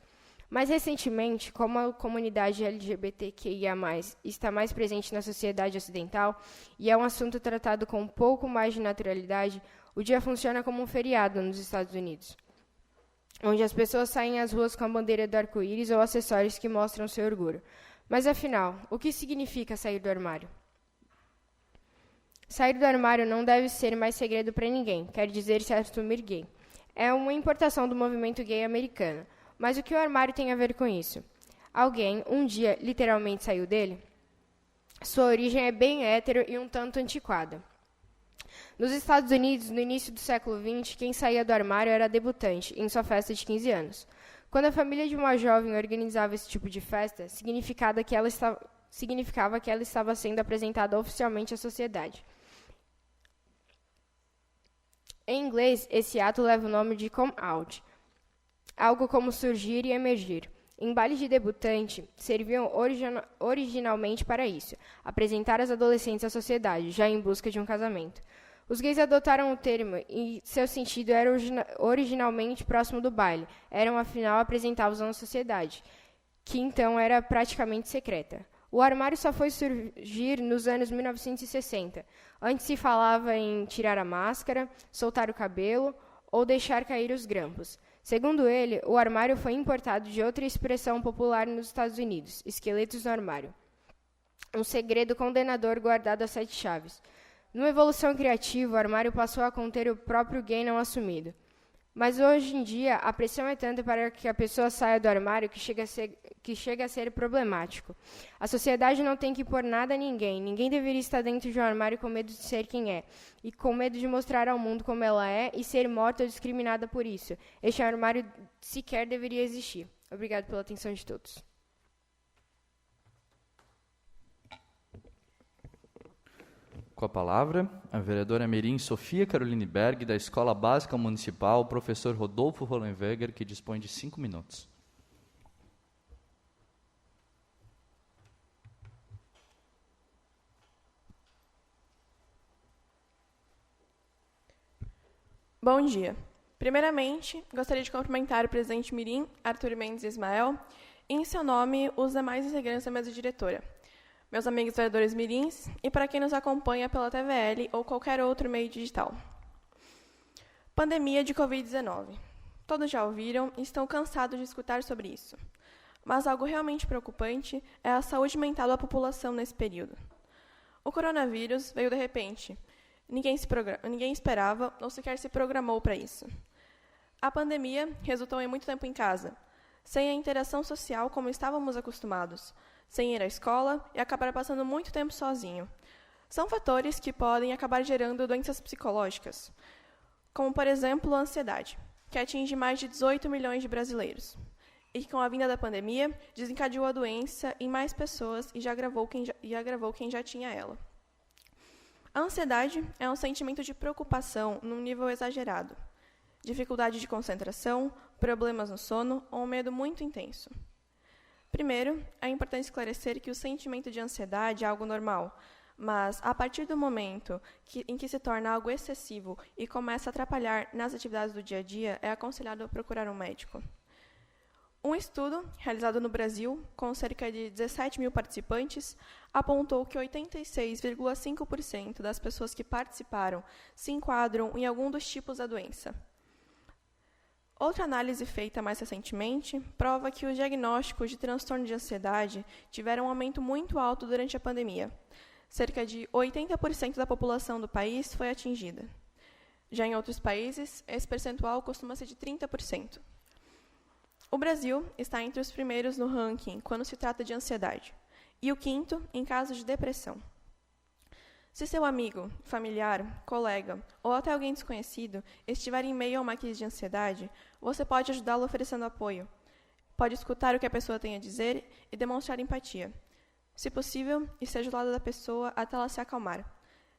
Mais recentemente, como a comunidade LGBTQIA+, está mais presente na sociedade ocidental e é um assunto tratado com um pouco mais de naturalidade, o dia funciona como um feriado nos Estados Unidos, onde as pessoas saem às ruas com a bandeira do arco-íris ou acessórios que mostram seu orgulho. Mas, afinal, o que significa sair do armário? Sair do armário não deve ser mais segredo para ninguém, quer dizer se assumir gay. É uma importação do movimento gay americano. Mas o que o armário tem a ver com isso? Alguém, um dia, literalmente saiu dele? Sua origem é bem hétero e um tanto antiquada. Nos Estados Unidos, no início do século XX, quem saía do armário era a debutante, em sua festa de 15 anos. Quando a família de uma jovem organizava esse tipo de festa, significava que ela estava sendo apresentada oficialmente à sociedade. Em inglês, esse ato leva o nome de come out, algo como surgir e emergir. Em bailes de debutante, serviam originalmente para isso, apresentar as adolescentes à sociedade, já em busca de um casamento. Os gays adotaram o termo e seu sentido era originalmente próximo do baile, eram afinal apresentados à sociedade, que então era praticamente secreta. O armário só foi surgir nos anos 1960. Antes se falava em tirar a máscara, soltar o cabelo ou deixar cair os grampos. Segundo ele, o armário foi importado de outra expressão popular nos Estados Unidos, esqueletos no armário. Um segredo condenador guardado a 7 chaves. Numa evolução criativa, o armário passou a conter o próprio gay não assumido. Mas hoje em dia, a pressão é tanta para que a pessoa saia do armário que chega a ser problemático. A sociedade não tem que impor nada a ninguém. Ninguém deveria estar dentro de um armário com medo de ser quem é, e com medo de mostrar ao mundo como ela é e ser morta ou discriminada por isso. Este armário sequer deveria existir. Obrigado pela atenção de todos. Com a palavra, a vereadora mirim Sofia Caroline Berg, da Escola Básica Municipal, o professor Rodolfo Hollenweger, que dispõe de 5 minutos. Bom dia. Primeiramente, gostaria de cumprimentar o presidente mirim, Arthur Mendes Ismael, e, em seu nome, os demais integrantes da mesa diretora, meus amigos vereadores mirins e para quem nos acompanha pela TVL ou qualquer outro meio digital. Pandemia de Covid-19. Todos já ouviram e estão cansados de escutar sobre isso. Mas algo realmente preocupante é a saúde mental da população nesse período. O coronavírus veio de repente. Ninguém esperava ou sequer se programou para isso. A pandemia resultou em muito tempo em casa, sem a interação social como estávamos acostumados, sem ir à escola e acabar passando muito tempo sozinho. São fatores que podem acabar gerando doenças psicológicas, como, por exemplo, a ansiedade, que atinge mais de 18 milhões de brasileiros, e que, com a vinda da pandemia, desencadeou a doença em mais pessoas e agravou quem já tinha ela. A ansiedade é um sentimento de preocupação num nível exagerado, dificuldade de concentração, problemas no sono ou um medo muito intenso. Primeiro, é importante esclarecer que o sentimento de ansiedade é algo normal, mas, a partir do momento em que se torna algo excessivo e começa a atrapalhar nas atividades do dia a dia, é aconselhado procurar um médico. Um estudo, realizado no Brasil, com cerca de 17 mil participantes, apontou que 86,5% das pessoas que participaram se enquadram em algum dos tipos da doença. Outra análise feita mais recentemente prova que os diagnósticos de transtorno de ansiedade tiveram um aumento muito alto durante a pandemia. Cerca de 80% da população do país foi atingida. Já em outros países, esse percentual costuma ser de 30%. O Brasil está entre os primeiros no ranking quando se trata de ansiedade, e o 5º em casos de depressão. Se seu amigo, familiar, colega ou até alguém desconhecido estiver em meio a uma crise de ansiedade, você pode ajudá-lo oferecendo apoio. Pode escutar o que a pessoa tem a dizer e demonstrar empatia. Se possível, esteja ao lado da pessoa até ela se acalmar.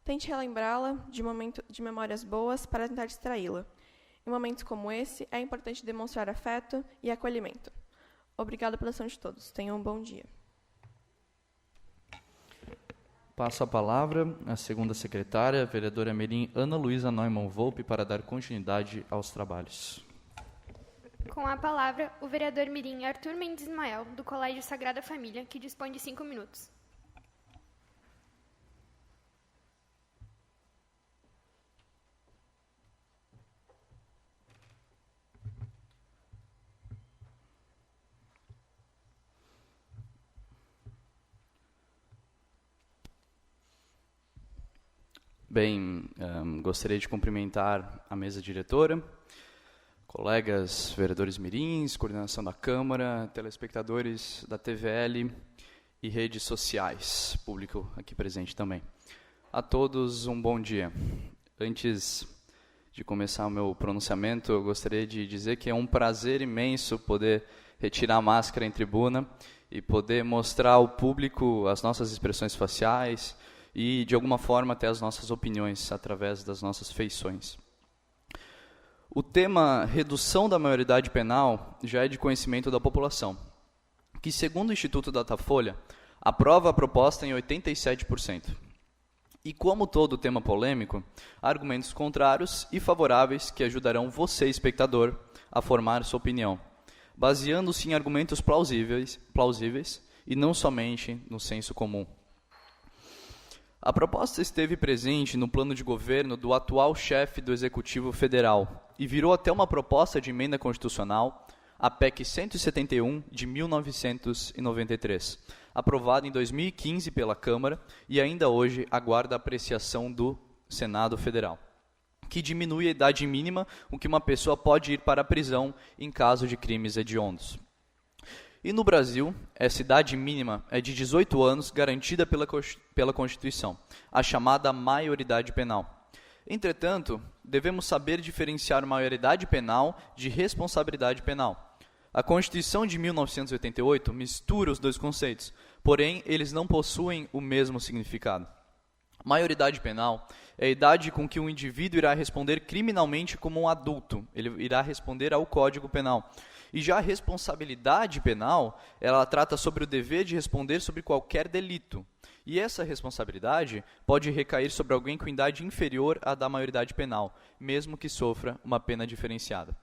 Tente relembrá-la de memórias boas para tentar distraí-la. Em momentos como esse, é importante demonstrar afeto e acolhimento. Obrigada pela atenção de todos. Tenham um bom dia. Passo a palavra à segunda secretária, a vereadora Mirim Ana Luísa Neumann Volpe, para dar continuidade aos trabalhos. Com a palavra, o vereador mirim Arthur Mendes Ismael, do Colégio Sagrada Família, que dispõe de 5 minutos. Bem, gostaria de cumprimentar a mesa diretora, colegas vereadores mirins, coordenação da Câmara, telespectadores da TVL e redes sociais, público aqui presente também. A todos um bom dia. Antes de começar o meu pronunciamento, eu gostaria de dizer que é um prazer imenso poder retirar a máscara em tribuna e poder mostrar ao público as nossas expressões faciais e, de alguma forma, até as nossas opiniões através das nossas feições. O tema redução da maioridade penal já é de conhecimento da população, que, segundo o Instituto Datafolha, aprova a proposta em 87%. E, como todo tema polêmico, há argumentos contrários e favoráveis que ajudarão você, espectador, a formar sua opinião, baseando-se em argumentos plausíveis e não somente no senso comum. A proposta esteve presente no plano de governo do atual chefe do Executivo Federal e virou até uma proposta de emenda constitucional, a PEC 171 de 1993, aprovada em 2015 pela Câmara e ainda hoje aguarda a apreciação do Senado Federal, que diminui a idade mínima com que uma pessoa pode ir para a prisão em caso de crimes hediondos. E no Brasil, essa idade mínima é de 18 anos, garantida pela Constituição, a chamada maioridade penal. Entretanto, devemos saber diferenciar maioridade penal de responsabilidade penal. A Constituição de 1988 mistura os dois conceitos, porém, eles não possuem o mesmo significado. Maioridade penal é a idade com que um indivíduo irá responder criminalmente como um adulto, ele irá responder ao Código Penal. E já a responsabilidade penal, ela trata sobre o dever de responder sobre qualquer delito. E essa responsabilidade pode recair sobre alguém com idade inferior à da maioridade penal, mesmo que sofra uma pena diferenciada.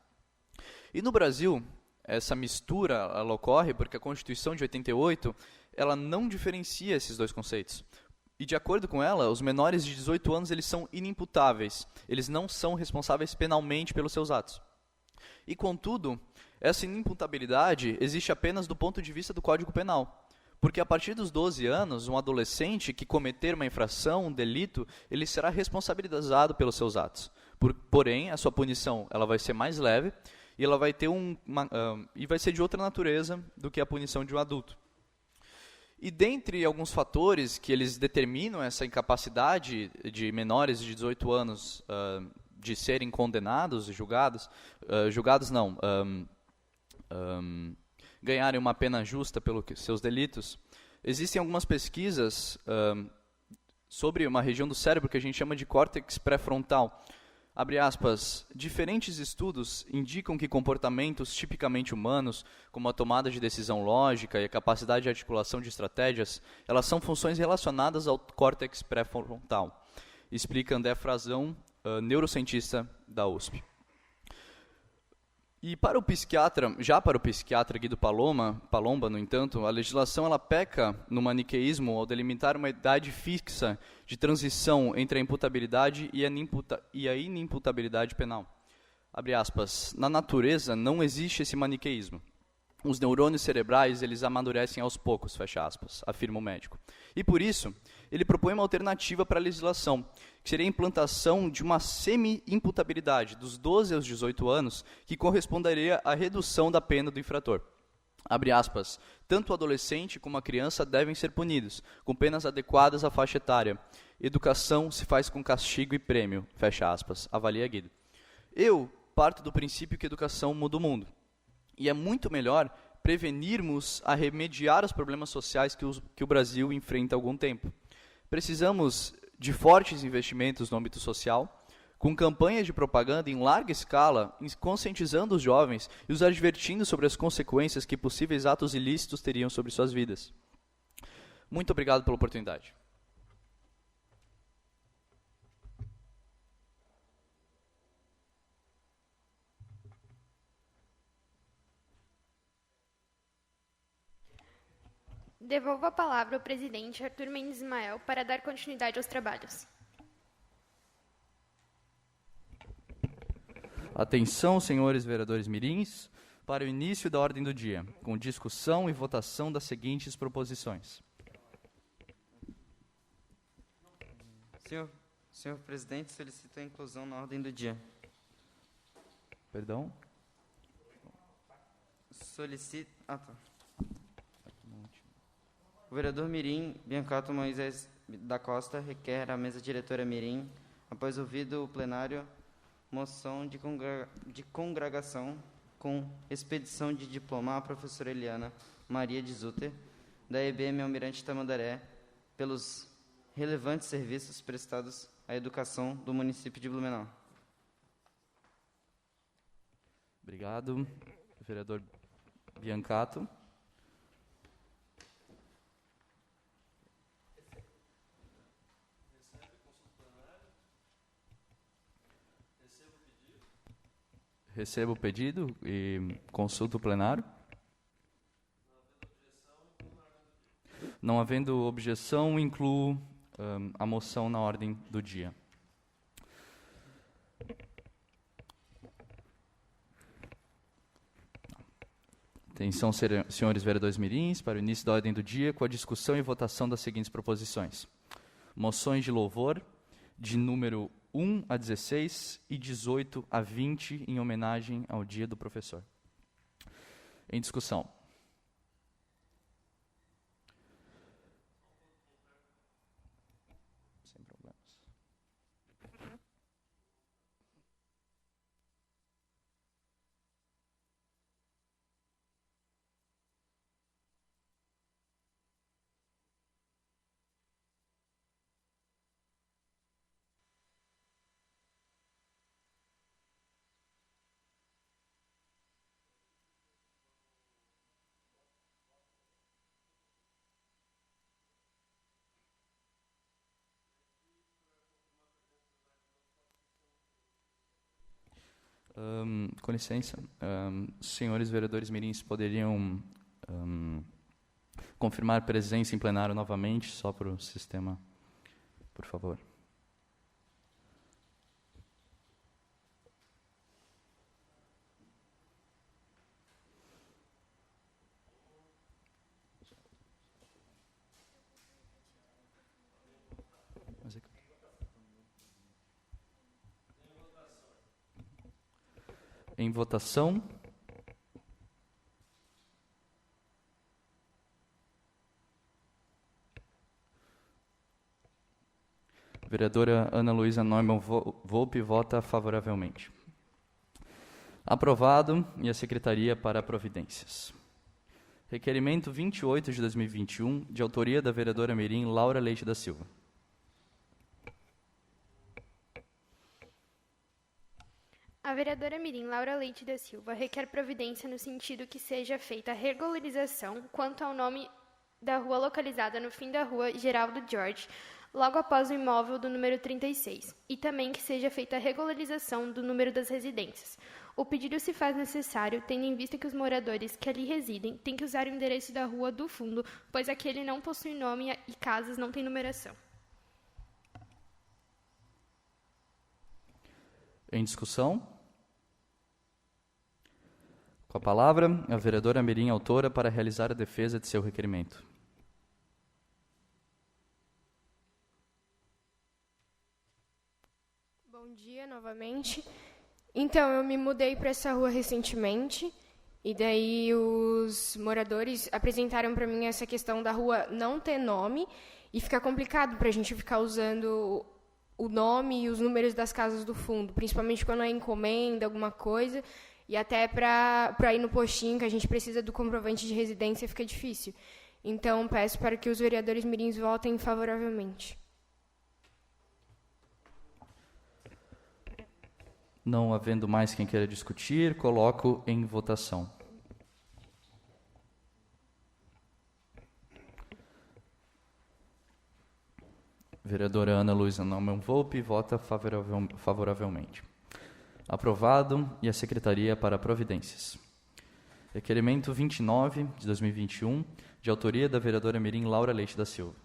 E no Brasil, essa mistura ela ocorre porque a Constituição de 88 ela não diferencia esses dois conceitos. E de acordo com ela, os menores de 18 anos eles são inimputáveis, eles não são responsáveis penalmente pelos seus atos. E, contudo, essa inimputabilidade existe apenas do ponto de vista do Código Penal. Porque a partir dos 12 anos, um adolescente que cometer uma infração, um delito, ele será responsabilizado pelos seus atos. Porém, a sua punição ela vai ser mais leve e ela vai ter e vai ser de outra natureza do que a punição de um adulto. E dentre alguns fatores que eles determinam essa incapacidade de menores de 18 anos de serem condenados e julgados, ganharem uma pena justa pelos seus delitos, existem algumas pesquisas sobre uma região do cérebro que a gente chama de córtex pré-frontal. Abre aspas, diferentes estudos indicam que comportamentos tipicamente humanos, como a tomada de decisão lógica e a capacidade de articulação de estratégias, elas são funções relacionadas ao córtex pré-frontal, explica André Frazão, neurocientista da USP. E para o psiquiatra Guido Palomba, no entanto, a legislação ela peca no maniqueísmo ao delimitar uma idade fixa de transição entre a imputabilidade e a inimputabilidade penal. Abre aspas, na natureza não existe esse maniqueísmo. Os neurônios cerebrais eles amadurecem aos poucos, fecha aspas, afirma o médico. E por isso, ele propõe uma alternativa para a legislação, que seria a implantação de uma semi-imputabilidade dos 12 aos 18 anos, que corresponderia à redução da pena do infrator. Abre aspas, tanto o adolescente como a criança devem ser punidos, com penas adequadas à faixa etária. Educação se faz com castigo e prêmio, fecha aspas, avalia Guido. Eu parto do princípio que educação muda o mundo. E é muito melhor prevenirmos a remediar os problemas sociais que o Brasil enfrenta há algum tempo. Precisamos de fortes investimentos no âmbito social, com campanhas de propaganda em larga escala, conscientizando os jovens e os advertindo sobre as consequências que possíveis atos ilícitos teriam sobre suas vidas. Muito obrigado pela oportunidade. Devolvo a palavra ao presidente Arthur Mendes Ismael para dar continuidade aos trabalhos. Atenção, senhores vereadores mirins, para o início da ordem do dia, com discussão e votação das seguintes proposições. Senhor presidente, solicito a inclusão na ordem do dia. Perdão? Solicito... O vereador mirim Biancato Moisés da Costa requer à mesa diretora mirim, após ouvido o plenário, moção de congregação com expedição de diploma à professora Eliana Maria de Zutter, da EBM Almirante Tamandaré, pelos relevantes serviços prestados à educação do município de Blumenau. Obrigado, vereador Biancato. Recebo o pedido e consulto o plenário. Não havendo objeção, incluo a moção na ordem do dia. Atenção, senhores vereadores mirins, para o início da ordem do dia, com a discussão e votação das seguintes proposições. Moções de louvor, de número 1 a 16 e 18 a 20, em homenagem ao Dia do Professor. Em discussão. Sem problemas. Com licença, senhores vereadores mirins poderiam confirmar presença em plenário novamente, só para o sistema, por favor. Em votação. Vereadora Ana Luísa Neumann Volpe vota favoravelmente. Aprovado e a Secretaria para Providências. Requerimento 28 de 2021, de autoria da vereadora mirim Laura Leite da Silva. A vereadora mirim Laura Leite da Silva requer providência no sentido que seja feita a regularização quanto ao nome da rua localizada no fim da rua Geraldo Jorge, logo após o imóvel do número 36, e também que seja feita a regularização do número das residências. O pedido se faz necessário, tendo em vista que os moradores que ali residem têm que usar o endereço da rua do fundo, pois aquele não possui nome e casas não têm numeração. Em discussão? Com a palavra, a vereadora mirim autora para realizar a defesa de seu requerimento. Bom dia novamente. Então, eu me mudei para essa rua recentemente, e daí os moradores apresentaram para mim essa questão da rua não ter nome, e fica complicado para a gente ficar usando o nome e os números das casas do fundo, principalmente quando é encomenda, alguma coisa, e até para ir no postinho, que a gente precisa do comprovante de residência, fica difícil. Então, peço para que os vereadores mirins votem favoravelmente. Não havendo mais quem queira discutir, coloco em votação. Vereadora Ana Luísa Naumann Volpe vota favoravelmente. Aprovado. E a Secretaria para Providências. Requerimento 29, de 2021, de autoria da vereadora mirim Laura Leite da Silva.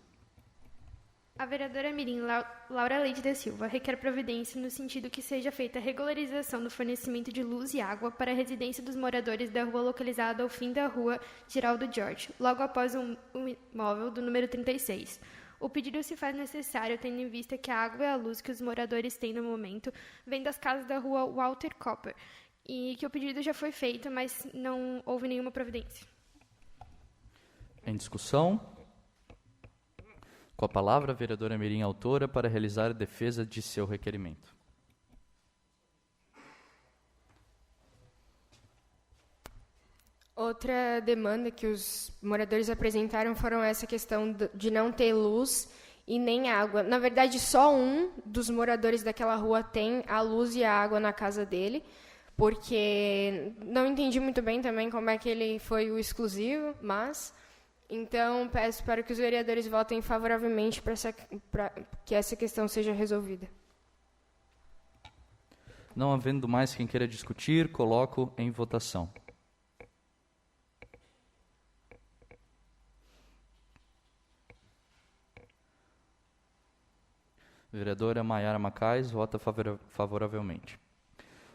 A vereadora mirim Laura Leite da Silva requer providência no sentido que seja feita a regularização do fornecimento de luz e água para a residência dos moradores da rua localizada ao fim da rua Geraldo George, logo após o imóvel do número 36. O pedido se faz necessário tendo em vista que a água e a luz que os moradores têm no momento vêm das casas da rua Walter Copper, e que o pedido já foi feito, mas não houve nenhuma providência. Em discussão. Com a palavra, a vereadora mirim autora para realizar a defesa de seu requerimento. Outra demanda que os moradores apresentaram foram essa questão de não ter luz e nem água. Na verdade, só um dos moradores daquela rua tem a luz e a água na casa dele, porque não entendi muito bem também como é que ele foi o exclusivo, mas... Então, peço para que os vereadores votem favoravelmente para que essa questão seja resolvida. Não havendo mais quem queira discutir, coloco em votação. Vereadora Maiara Macais vota favoravelmente.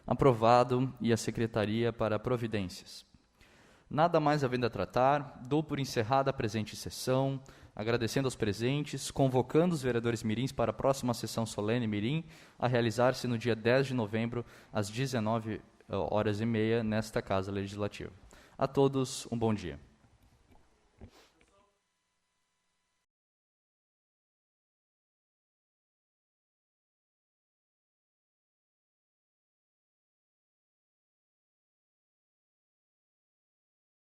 Aprovado. E a Secretaria para Providências. Nada mais havendo a tratar, dou por encerrada a presente sessão, agradecendo aos presentes, convocando os vereadores mirins para a próxima sessão solene mirim, a realizar-se no dia 10 de novembro, às 19h30, nesta Casa Legislativa. A todos, um bom dia.